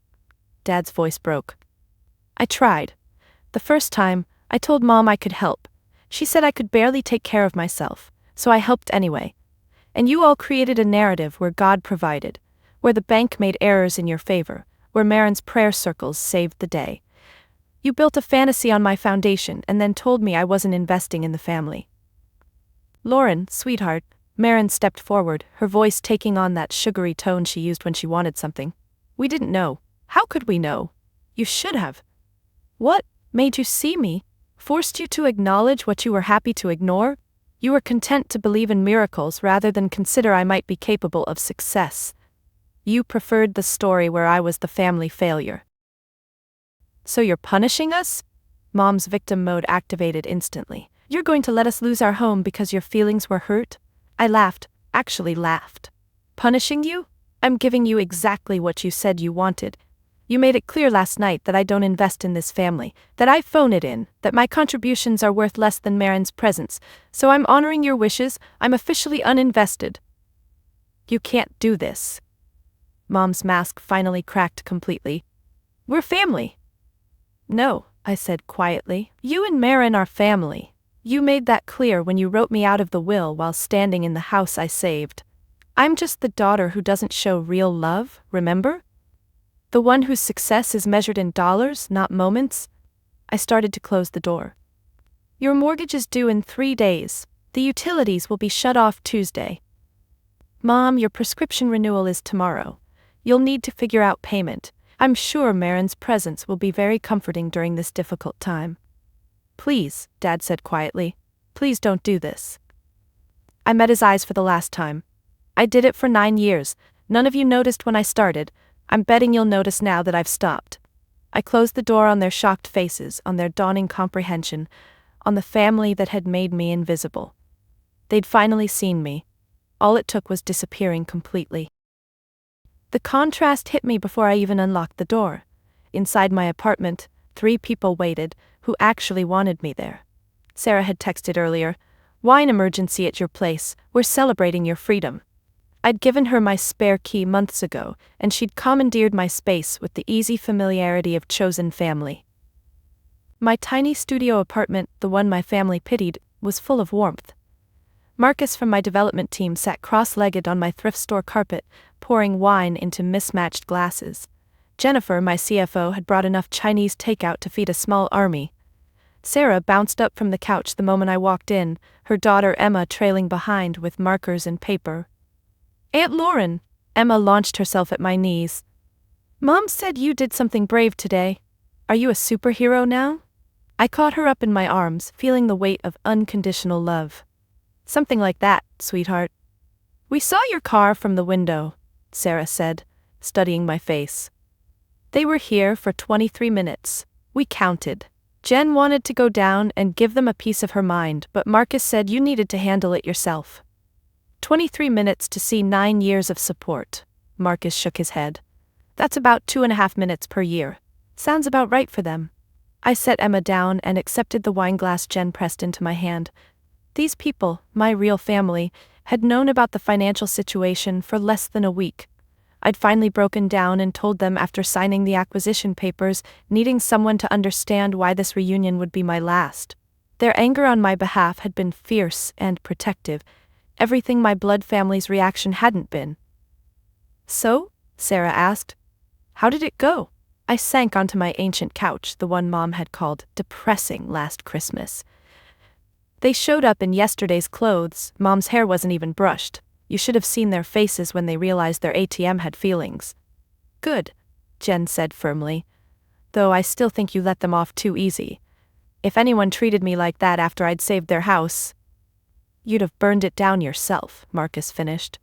S1: Dad's voice broke. "I tried. The first time, I told Mom I could help. She said I could barely take care of myself, so I helped anyway. And you all created a narrative where God provided, where the bank made errors in your favor, where Marin's prayer circles saved the day. You built a fantasy on my foundation and then told me I wasn't investing in the family." "Lauren, sweetheart," Marin stepped forward, her voice taking on that sugary tone she used when she wanted something. "We didn't know. How could we know? You should have. What made you see me? Forced you to acknowledge what you were happy to ignore? You were content to believe in miracles rather than consider I might be capable of success. You preferred the story where I was the family failure." "So you're punishing us?" Mom's victim mode activated instantly. "You're going to let us lose our home because your feelings were hurt?" I laughed, actually laughed. "Punishing you? I'm giving you exactly what you said you wanted. You made it clear last night that I don't invest in this family, that I phone it in, that my contributions are worth less than Marin's presence, so I'm honoring your wishes. I'm officially uninvested." "You can't do this." Mom's mask finally cracked completely. "We're family." "No," I said quietly. "You and Marin are family. You made that clear when you wrote me out of the will while standing in the house I saved. I'm just the daughter who doesn't show real love, remember? The one whose success is measured in dollars, not moments." I started to close the door. "Your mortgage is due in 3 days. The utilities will be shut off Tuesday. Mom, your prescription renewal is tomorrow. You'll need to figure out payment. I'm sure Marin's presence will be very comforting during this difficult time. Please," Dad said quietly, "please don't do this." I met his eyes for the last time. "I did it for 9 years. None of you noticed when I started. I'm betting you'll notice now that I've stopped." I closed the door on their shocked faces, on their dawning comprehension, on the family that had made me invisible. They'd finally seen me. All it took was disappearing completely. The contrast hit me before I even unlocked the door. Inside my apartment, 3 people waited, who actually wanted me there. Sarah had texted earlier, Wine emergency at your place, we're celebrating your freedom. I'd given her my spare key months ago, and she'd commandeered my space with the easy familiarity of chosen family. My tiny studio apartment, the one my family pitied, was full of warmth. Marcus from my development team sat cross-legged on my thrift store carpet, pouring wine into mismatched glasses. Jennifer, my CFO, had brought enough Chinese takeout to feed a small army. Sarah bounced up from the couch the moment I walked in, her daughter Emma trailing behind with markers and paper. "Aunt Lauren," Emma launched herself at my knees. "Mom said you did something brave today. Are you a superhero now?" I caught her up in my arms, feeling the weight of unconditional love. "Something like that, sweetheart." "We saw your car from the window," Sarah said, studying my face. "They were here for 23 minutes. We counted. Jen wanted to go down and give them a piece of her mind, but Marcus said you needed to handle it yourself." 23 minutes to see 9 years of support. Marcus shook his head. "That's about 2.5 minutes per year. Sounds about right for them." I set Emma down and accepted the wine glass Jen pressed into my hand. These people, my real family, had known about the financial situation for less than a week. I'd finally broken down and told them after signing the acquisition papers, needing someone to understand why this reunion would be my last. Their anger on my behalf had been fierce and protective, everything my blood family's reaction hadn't been. "So?" Sarah asked. "How did it go?" I sank onto my ancient couch, the one Mom had called depressing last Christmas. "They showed up in yesterday's clothes. Mom's hair wasn't even brushed. You should have seen their faces when they realized their ATM had feelings." "Good," Jen said firmly. "Though I still think you let them off too easy. If anyone treated me like that after I'd saved their house..." "You'd have burned it down yourself," Marcus finished.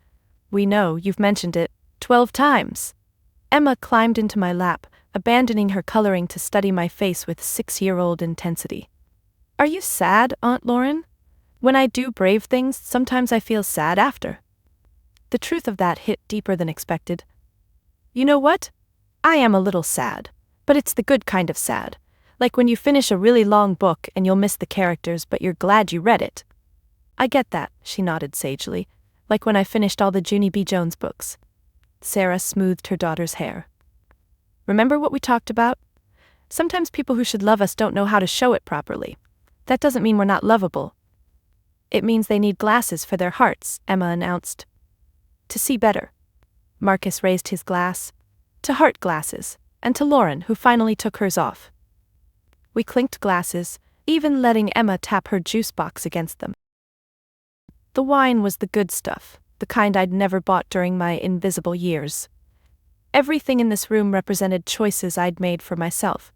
S1: "We know, you've mentioned it 12 times. Emma climbed into my lap, abandoning her coloring to study my face with 6-year-old intensity. "Are you sad, Aunt Lauren? When I do brave things, sometimes I feel sad after." The truth of that hit deeper than expected. "You know what? I am a little sad, but it's the good kind of sad. Like when you finish a really long book and you'll miss the characters but you're glad you read it." "I get that," she nodded sagely, "like when I finished all the Junie B. Jones books." Sarah smoothed her daughter's hair. "Remember what we talked about? Sometimes people who should love us don't know how to show it properly. That doesn't mean we're not lovable." "It means they need glasses for their hearts," Emma announced. "To see better." Marcus raised his glass. "To heart glasses, and to Lauren, who finally took hers off." We clinked glasses, even letting Emma tap her juice box against them. The wine was the good stuff, the kind I'd never bought during my invisible years. Everything in this room represented choices I'd made for myself.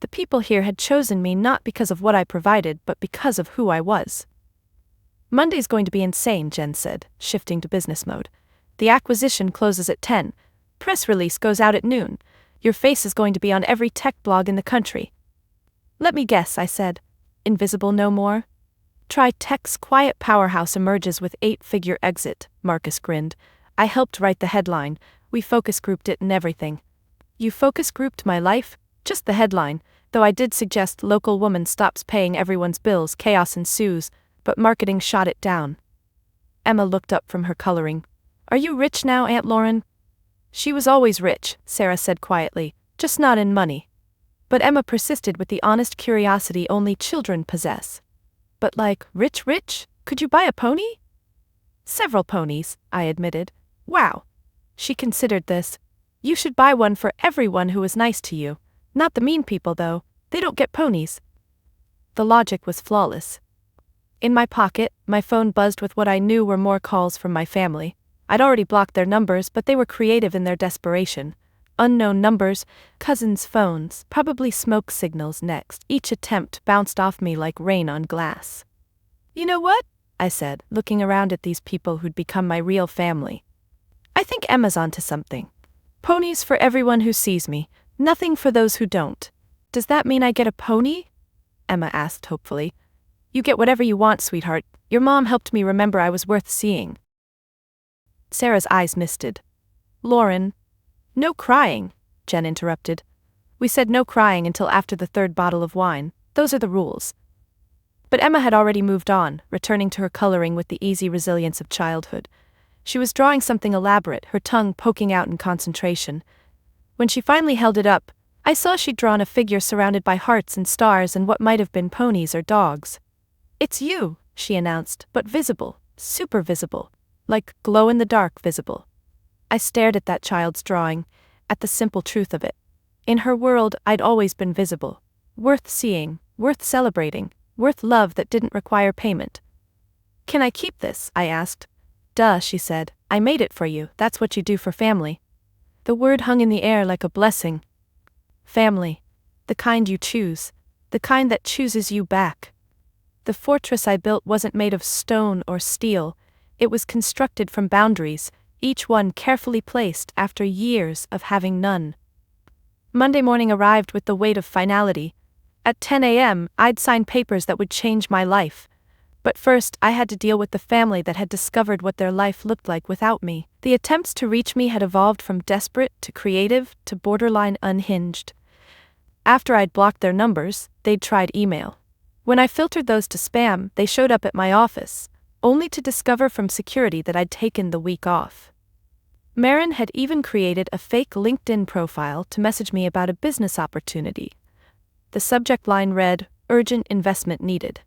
S1: The people here had chosen me not because of what I provided, but because of who I was. "Monday's going to be insane," Jen said, shifting to business mode. "The acquisition closes at 10. Press release goes out at noon. Your face is going to be on every tech blog in the country." "Let me guess," I said. "Invisible no more?" "Try tech's quiet powerhouse emerges with 8-figure exit," Marcus grinned. "I helped write the headline. We focus grouped it and everything." "You focus grouped my life?" "Just the headline, though I did suggest local woman stops paying everyone's bills, chaos ensues, but marketing shot it down." Emma looked up from her coloring. "Are you rich now, Aunt Lauren?" "She was always rich," Sarah said quietly, "just not in money." But Emma persisted with the honest curiosity only children possess. "But like, rich rich? Could you buy a pony?" "Several ponies," I admitted. "Wow." She considered this. "You should buy one for everyone who was nice to you. Not the mean people, though. They don't get ponies." The logic was flawless. In my pocket, my phone buzzed with what I knew were more calls from my family. I'd already blocked their numbers, but they were creative in their desperation. Unknown numbers, cousins' phones, probably smoke signals next. Each attempt bounced off me like rain on glass. "You know what?" I said, looking around at these people who'd become my real family. "I think Emma's onto something. Ponies for everyone who sees me, nothing for those who don't." "Does that mean I get a pony?" Emma asked hopefully. "You get whatever you want, sweetheart. Your mom helped me remember I was worth seeing." Sarah's eyes misted. "Lauren..." "No crying," Jen interrupted. "We said no crying until after the 3rd bottle of wine. Those are the rules." But Emma had already moved on, returning to her coloring with the easy resilience of childhood. She was drawing something elaborate, her tongue poking out in concentration. When she finally held it up, I saw she'd drawn a figure surrounded by hearts and stars and what might have been ponies or dogs. "It's you," she announced, "but visible, super visible, like glow-in-the-dark visible." I stared at that child's drawing, at the simple truth of it. In her world, I'd always been visible, worth seeing, worth celebrating, worth love that didn't require payment. "Can I keep this?" I asked. "Duh," she said, "I made it for you, that's what you do for family." The word hung in the air like a blessing. Family. The kind you choose. The kind that chooses you back. The fortress I built wasn't made of stone or steel, it was constructed from boundaries, each one carefully placed after years of having none. Monday morning arrived with the weight of finality. At 10 a.m., I'd sign papers that would change my life. But first, I had to deal with the family that had discovered what their life looked like without me. The attempts to reach me had evolved from desperate to creative to borderline unhinged. After I'd blocked their numbers, they'd tried email. When I filtered those to spam, they showed up at my office, only to discover from security that I'd taken the week off. Marin had even created a fake LinkedIn profile to message me about a business opportunity. The subject line read, "Urgent investment needed."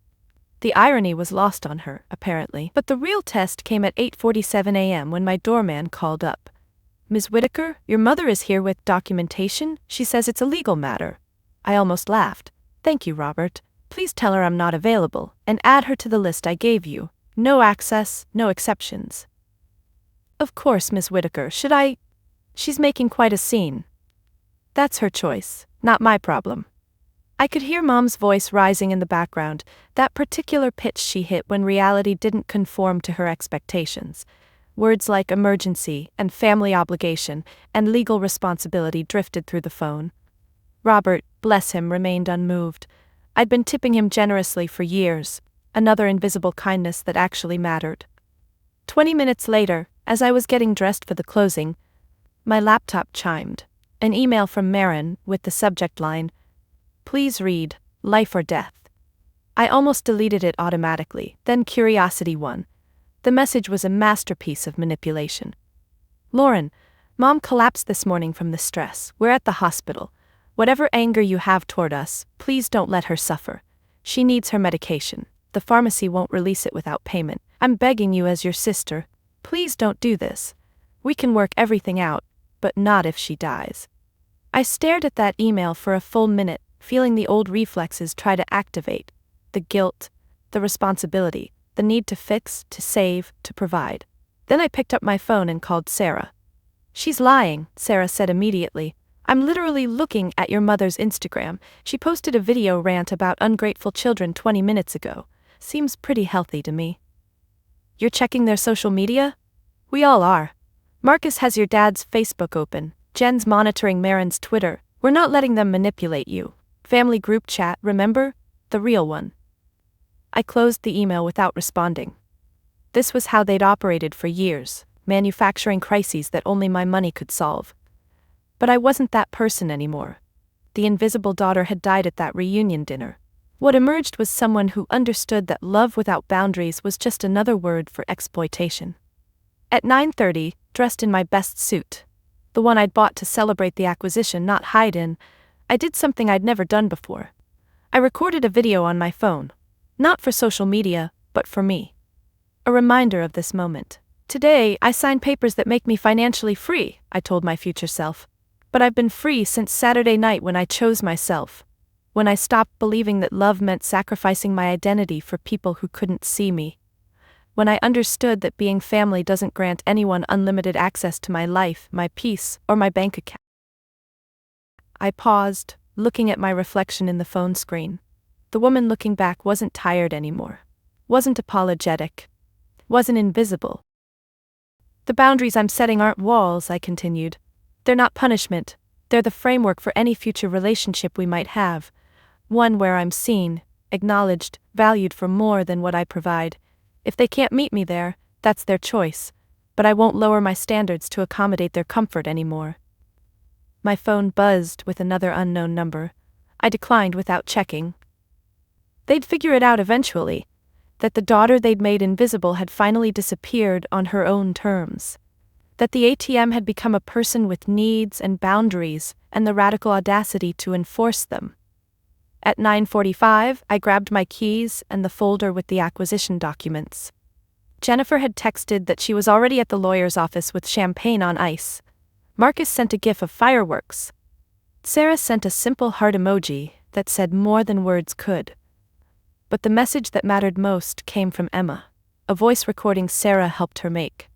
S1: The irony was lost on her, apparently, but the real test came at 8:47 a.m. when my doorman called up. "Ms. Whitaker, your mother is here with documentation. She says it's a legal matter." I almost laughed. "Thank you, Robert. Please tell her I'm not available, and add her to the list I gave you. No access, no exceptions." "Of course, Ms. Whitaker, should I?" "She's making quite a scene." "That's her choice, not my problem." I could hear Mom's voice rising in the background, that particular pitch she hit when reality didn't conform to her expectations. Words like emergency and family obligation and legal responsibility drifted through the phone. Robert, bless him, remained unmoved. I'd been tipping him generously for years, another invisible kindness that actually mattered. 20 minutes later, as I was getting dressed for the closing, my laptop chimed. An email from Marin with the subject line, "Please read, life or death." I almost deleted it automatically, then curiosity won. The message was a masterpiece of manipulation. "Lauren, Mom collapsed this morning from the stress. We're at the hospital. Whatever anger you have toward us, please don't let her suffer. She needs her medication. The pharmacy won't release it without payment. I'm begging you as your sister, please don't do this. We can work everything out, but not if she dies." I stared at that email for a full minute, feeling the old reflexes try to activate. The guilt, the responsibility, the need to fix, to save, to provide. Then I picked up my phone and called Sarah. "She's lying," Sarah said immediately. "I'm literally looking at your mother's Instagram. She posted a video rant about ungrateful children 20 minutes ago. Seems pretty healthy to me." "You're checking their social media?" "We all are. Marcus has your dad's Facebook open. Jen's monitoring Marin's Twitter. We're not letting them manipulate you. Family group chat, remember? The real one." I closed the email without responding. This was how they'd operated for years, manufacturing crises that only my money could solve. But I wasn't that person anymore. The invisible daughter had died at that reunion dinner. What emerged was someone who understood that love without boundaries was just another word for exploitation. At 9:30, dressed in my best suit, the one I'd bought to celebrate the acquisition, not hide in, I did something I'd never done before. I recorded a video on my phone. Not for social media, but for me. A reminder of this moment. "Today, I signed papers that make me financially free," I told my future self. "But I've been free since Saturday night when I chose myself. When I stopped believing that love meant sacrificing my identity for people who couldn't see me. When I understood that being family doesn't grant anyone unlimited access to my life, my peace, or my bank account." I paused, looking at my reflection in the phone screen. The woman looking back wasn't tired anymore. Wasn't apologetic. Wasn't invisible. "The boundaries I'm setting aren't walls," I continued. "They're not punishment. They're the framework for any future relationship we might have. One where I'm seen, acknowledged, valued for more than what I provide. If they can't meet me there, that's their choice. But I won't lower my standards to accommodate their comfort anymore." My phone buzzed with another unknown number. I declined without checking. They'd figure it out eventually, that the daughter they'd made invisible had finally disappeared on her own terms. That the ATM had become a person with needs and boundaries and the radical audacity to enforce them. At 9:45, I grabbed my keys and the folder with the acquisition documents. Jennifer had texted that she was already at the lawyer's office with champagne on ice. Marcus sent a gif of fireworks. Sarah sent a simple heart emoji that said more than words could. But the message that mattered most came from Emma, a voice recording Sarah helped her make.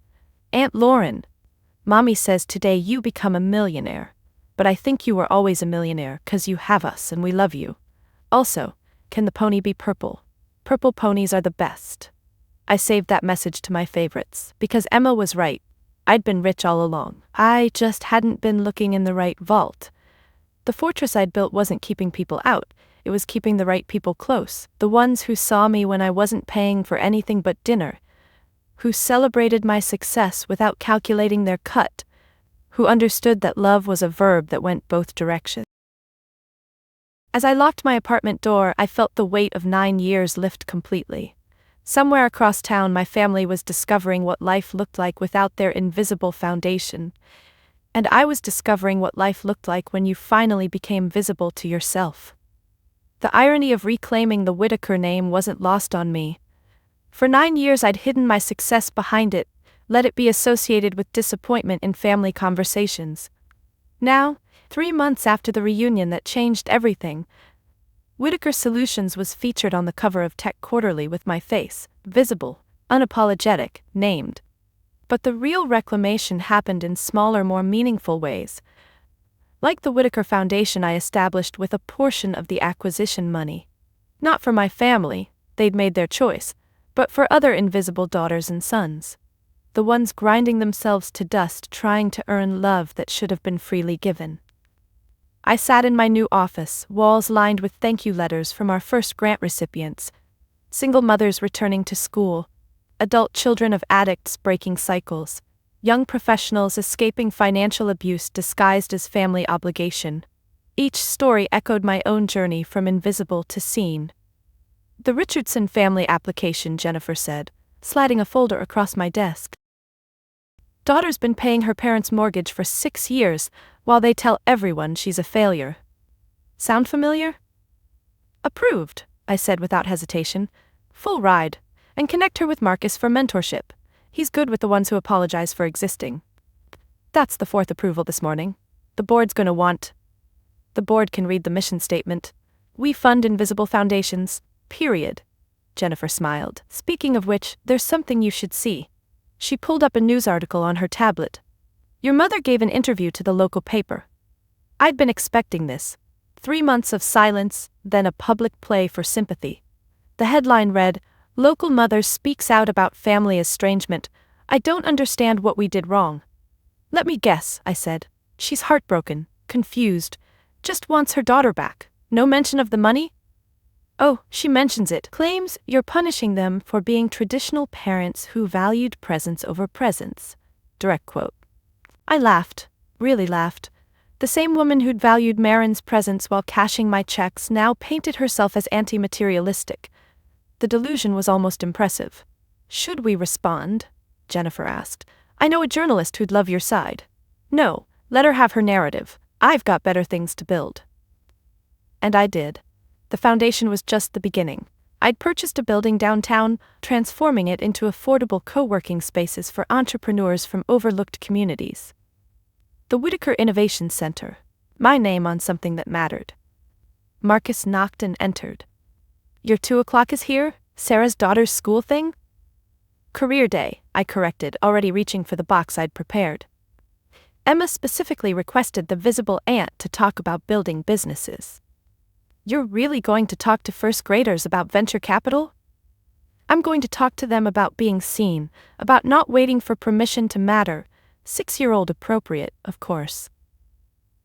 S1: Aunt Lauren, Mommy says today you become a millionaire, but I think you were always a millionaire 'cause you have us and we love you. Also, can the pony be purple? Purple ponies are the best. I saved that message to my favorites, because Emma was right. I'd been rich all along. I just hadn't been looking in the right vault. The fortress I'd built wasn't keeping people out, it was keeping the right people close, the ones who saw me when I wasn't paying for anything but dinner, who celebrated my success without calculating their cut, who understood that love was a verb that went both directions. As I locked my apartment door, I felt the weight of 9 years lift completely. Somewhere across town, my family was discovering what life looked like without their invisible foundation. And I was discovering what life looked like when you finally became visible to yourself. The irony of reclaiming the Whitaker name wasn't lost on me. For 9 years I'd hidden my success behind it, let it be associated with disappointment in family conversations. Now, 3 months after the reunion that changed everything, Whitaker Solutions was featured on the cover of Tech Quarterly with my face, visible, unapologetic, named. But the real reclamation happened in smaller, more meaningful ways. Like the Whitaker Foundation I established with a portion of the acquisition money. Not for my family, they'd made their choice, but for other invisible daughters and sons. The ones grinding themselves to dust trying to earn love that should have been freely given. I sat in my new office, walls lined with thank you letters from our first grant recipients, single mothers returning to school, adult children of addicts breaking cycles, young professionals escaping financial abuse disguised as family obligation. Each story echoed my own journey from invisible to seen. The Richardson family application, Jennifer said, sliding a folder across my desk. Daughter's been paying her parents' mortgage for 6 years, while they tell everyone she's a failure. Sound familiar? Approved, I said without hesitation. Full ride. And connect her with Marcus for mentorship. He's good with the ones who apologize for existing. That's the 4th approval this morning. The board's gonna want. The board can read the mission statement. We fund invisible foundations, period. Jennifer smiled. Speaking of which, there's something you should see. She pulled up a news article on her tablet. Your mother gave an interview to the local paper. I'd been expecting this. 3 months of silence, then a public play for sympathy. The headline read, Local mother speaks out about family estrangement. I don't understand what we did wrong. Let me guess, I said. She's heartbroken, confused, just wants her daughter back. No mention of the money? Oh, she mentions it. Claims you're punishing them for being traditional parents who valued presence over presence. Direct quote. I laughed, really laughed. The same woman who'd valued Marin's presence while cashing my checks now painted herself as anti-materialistic. The delusion was almost impressive. Should we respond? Jennifer asked. I know a journalist who'd love your side. No, let her have her narrative. I've got better things to build. And I did. The foundation was just the beginning. I'd purchased a building downtown, transforming it into affordable co-working spaces for entrepreneurs from overlooked communities. The Whitaker Innovation Center. My name on something that mattered. Marcus knocked and entered. Your 2 o'clock is here? Sarah's daughter's school thing? Career day, I corrected, already reaching for the box I'd prepared. Emma specifically requested the visible aunt to talk about building businesses. You're really going to talk to first graders about venture capital? I'm going to talk to them about being seen, about not waiting for permission to matter, 6-year-old appropriate, of course.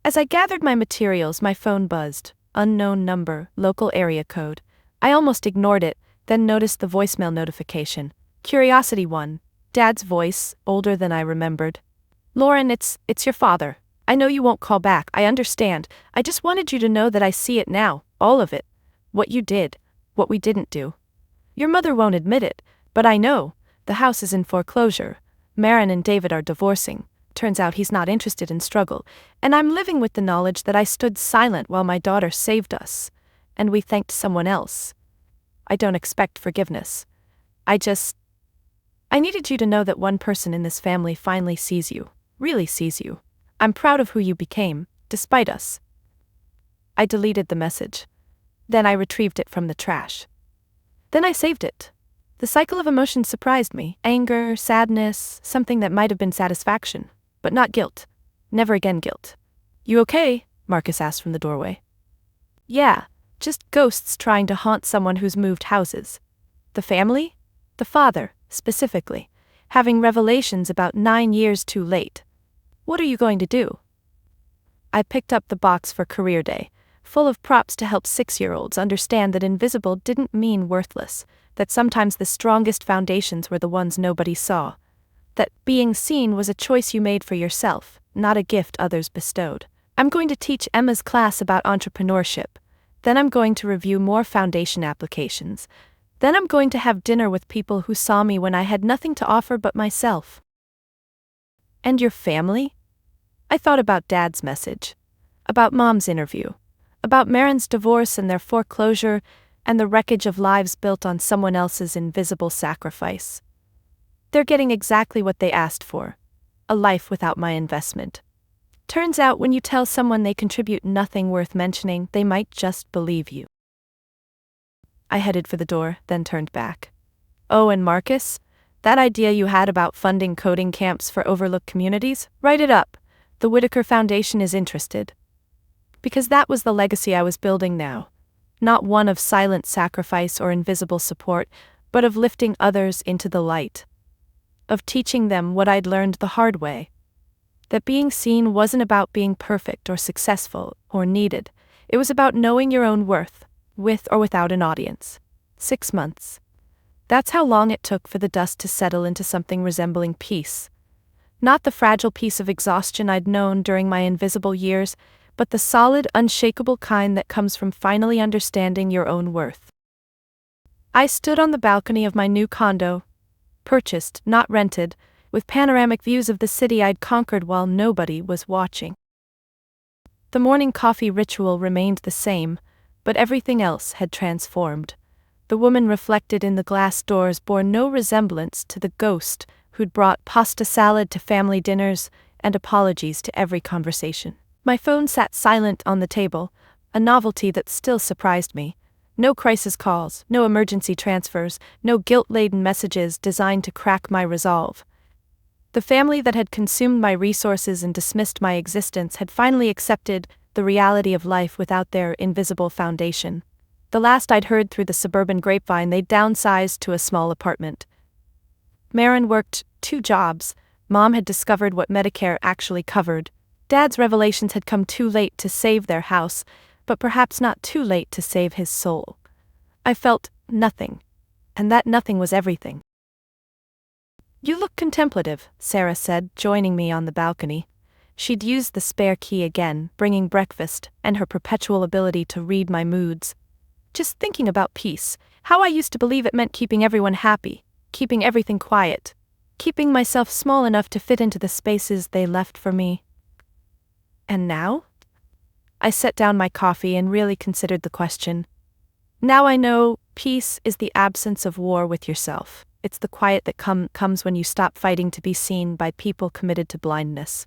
S1: As I gathered my materials, my phone buzzed, unknown number, local area code. I almost ignored it, then noticed the voicemail notification. Curiosity 1, Dad's voice, older than I remembered. Lauren, it's your father. I know you won't call back, I understand. I just wanted you to know that I see it now, all of it. What you did. what we didn't do. Your mother won't admit it, but I know. The house is in foreclosure. Marin and David are divorcing. Turns out he's not interested in struggle, and I'm living with the knowledge that I stood silent while my daughter saved us, and we thanked someone else. I don't expect forgiveness. I needed you to know that one person in this family finally sees you, really sees you. I'm proud of who you became, despite us. I deleted the message. Then I retrieved it from the trash. Then I saved it. The cycle of emotions surprised me. Anger, sadness, something that might have been satisfaction, but not guilt. Never again guilt. You okay? Marcus asked from the doorway. Yeah, just ghosts trying to haunt someone who's moved houses. The family? The father, specifically, having revelations about 9 years too late. What are you going to do? I picked up the box for career day, full of props to help 6-year-olds understand that invisible didn't mean worthless, that sometimes the strongest foundations were the ones nobody saw, that being seen was a choice you made for yourself, not a gift others bestowed. I'm going to teach Emma's class about entrepreneurship. Then I'm going to review more foundation applications. Then I'm going to have dinner with people who saw me when I had nothing to offer but myself. And your family? I thought about Dad's message, about Mom's interview, about Marin's divorce and their foreclosure, and the wreckage of lives built on someone else's invisible sacrifice. They're getting exactly what they asked for, a life without my investment. Turns out when you tell someone they contribute nothing worth mentioning, they might just believe you. I headed for the door, then turned back. Oh, and Marcus? That idea you had about funding coding camps for overlooked communities? Write it up. The Whitaker Foundation is interested. Because that was the legacy I was building now. Not one of silent sacrifice or invisible support, but of lifting others into the light. Of teaching them what I'd learned the hard way. That being seen wasn't about being perfect or successful or needed. It was about knowing your own worth, with or without an audience. 6 months. That's how long it took for the dust to settle into something resembling peace. Not the fragile piece of exhaustion I'd known during my invisible years, but the solid, unshakable kind that comes from finally understanding your own worth. I stood on the balcony of my new condo, purchased, not rented, with panoramic views of the city I'd conquered while nobody was watching. The morning coffee ritual remained the same, but everything else had transformed. The woman reflected in the glass doors bore no resemblance to the ghost who'd brought pasta salad to family dinners and apologies to every conversation. My phone sat silent on the table, a novelty that still surprised me. No crisis calls, no emergency transfers, no guilt-laden messages designed to crack my resolve. The family that had consumed my resources and dismissed my existence had finally accepted the reality of life without their invisible foundation. The last I'd heard through the suburban grapevine, they'd downsized to a small apartment. Marin worked 2 jobs. Mom had discovered what Medicare actually covered. Dad's revelations had come too late to save their house, but perhaps not too late to save his soul. I felt nothing, and that nothing was everything. You look contemplative, Sarah said, joining me on the balcony. She'd used the spare key again, bringing breakfast and her perpetual ability to read my moods. Just thinking about peace, how I used to believe it meant keeping everyone happy, keeping everything quiet, keeping myself small enough to fit into the spaces they left for me. And now? I set down my coffee and really considered the question. Now I know peace is the absence of war with yourself. It's the quiet that comes when you stop fighting to be seen by people committed to blindness.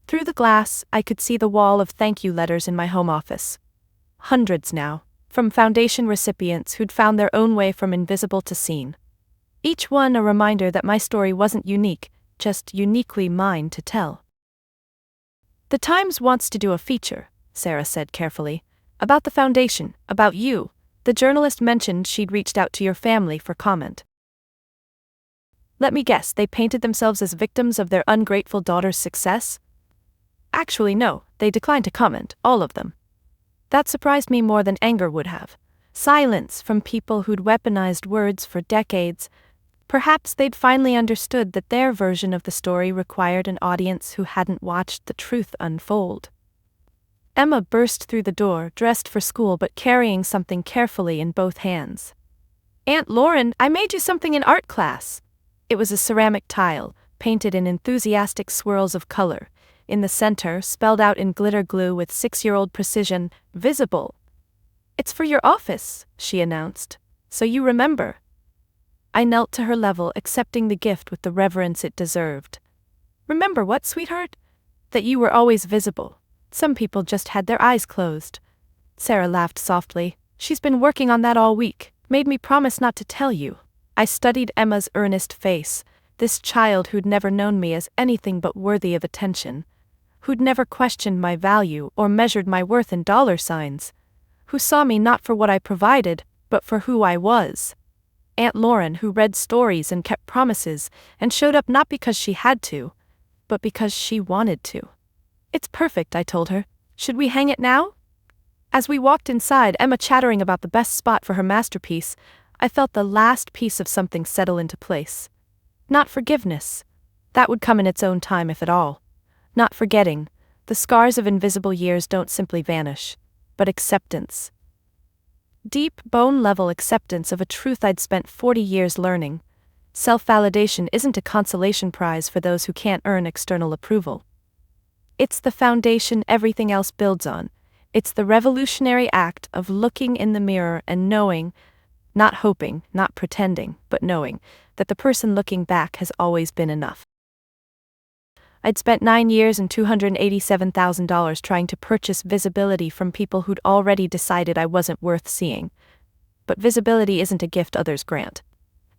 S1: Through the glass, I could see the wall of thank you letters in my home office. Hundreds now, from foundation recipients who'd found their own way from invisible to seen. Each one a reminder that my story wasn't unique, just uniquely mine to tell. The Times wants to do a feature, Sarah said carefully, about the foundation, about you. The journalist mentioned she'd reached out to your family for comment. Let me guess, they painted themselves as victims of their ungrateful daughter's success? Actually, no, they declined to comment, all of them. That surprised me more than anger would have. Silence from people who'd weaponized words for decades. Perhaps they'd finally understood that their version of the story required an audience who hadn't watched the truth unfold. Emma burst through the door, dressed for school but carrying something carefully in both hands. "Aunt Lauren, I made you something in art class." It was a ceramic tile, painted in enthusiastic swirls of color. In the center, spelled out in glitter glue with 6-year-old precision, "Visible." "It's for your office," she announced, "so you remember." I knelt to her level, accepting the gift with the reverence it deserved. "Remember what, sweetheart?" "That you were always visible. Some people just had their eyes closed." Sarah laughed softly. "She's been working on that all week, made me promise not to tell you." I studied Emma's earnest face, this child who'd never known me as anything but worthy of attention, who'd never questioned my value or measured my worth in dollar signs, who saw me not for what I provided, but for who I was. Aunt Lauren, who read stories and kept promises and showed up not because she had to, but because she wanted to. "It's perfect," I told her. "Should we hang it now?" As we walked inside, Emma chattering about the best spot for her masterpiece, I felt the last piece of something settle into place. Not forgiveness. That would come in its own time if at all. Not forgetting. The scars of invisible years don't simply vanish. But acceptance. Deep, bone-level acceptance of a truth I'd spent 40 years learning. Self-validation isn't a consolation prize for those who can't earn external approval. It's the foundation everything else builds on. It's the revolutionary act of looking in the mirror and knowing, not hoping, not pretending, but knowing, that the person looking back has always been enough. I'd spent 9 years and $287,000 trying to purchase visibility from people who'd already decided I wasn't worth seeing. But visibility isn't a gift others grant.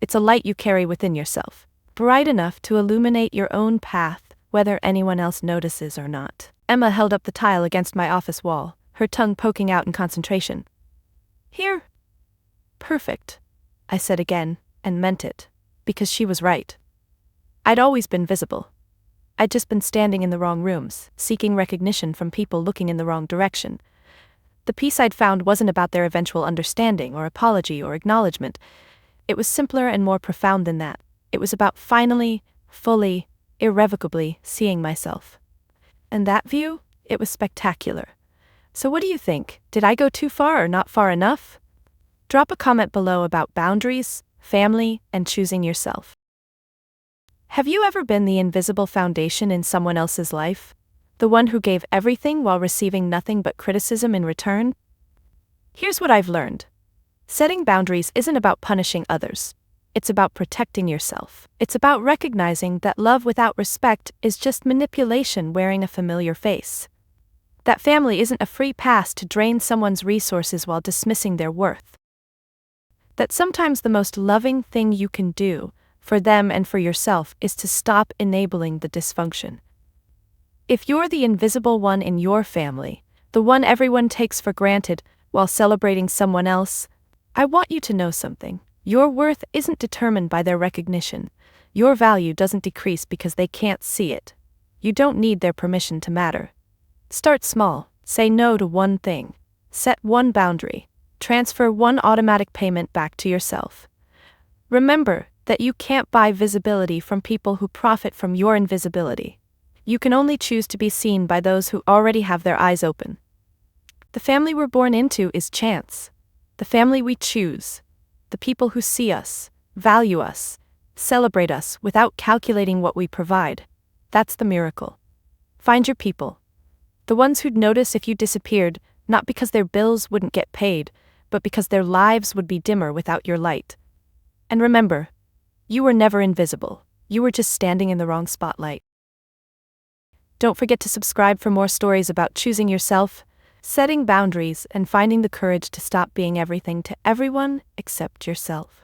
S1: It's a light you carry within yourself, bright enough to illuminate your own path, whether anyone else notices or not. Emma held up the tile against my office wall, her tongue poking out in concentration. "Here." "Perfect," I said again, and meant it, because she was right. I'd always been visible. I'd just been standing in the wrong rooms, seeking recognition from people looking in the wrong direction. The peace I'd found wasn't about their eventual understanding or apology or acknowledgement. It was simpler and more profound than that. It was about finally, fully, irrevocably seeing myself. And that view, it was spectacular. So what do you think? Did I go too far or not far enough? Drop a comment below about boundaries, family, and choosing yourself. Have you ever been the invisible foundation in someone else's life? The one who gave everything while receiving nothing but criticism in return? Here's what I've learned. Setting boundaries isn't about punishing others. It's about protecting yourself. It's about recognizing that love without respect is just manipulation wearing a familiar face. That family isn't a free pass to drain someone's resources while dismissing their worth. That sometimes the most loving thing you can do, for them and for yourself, is to stop enabling the dysfunction. If you're the invisible one in your family, the one everyone takes for granted while celebrating someone else, I want you to know something. Your worth isn't determined by their recognition. Your value doesn't decrease because they can't see it. You don't need their permission to matter. Start small. Say no to one thing. Set one boundary. Transfer one automatic payment back to yourself. Remember that you can't buy visibility from people who profit from your invisibility. You can only choose to be seen by those who already have their eyes open. The family we're born into is chance. The family we choose. The people who see us, value us, celebrate us without calculating what we provide. That's the miracle. Find your people. The ones who'd notice if you disappeared, not because their bills wouldn't get paid, but because their lives would be dimmer without your light. And remember, you were never invisible. You were just standing in the wrong spotlight. Don't forget to subscribe for more stories about choosing yourself, setting boundaries, and finding the courage to stop being everything to everyone except yourself.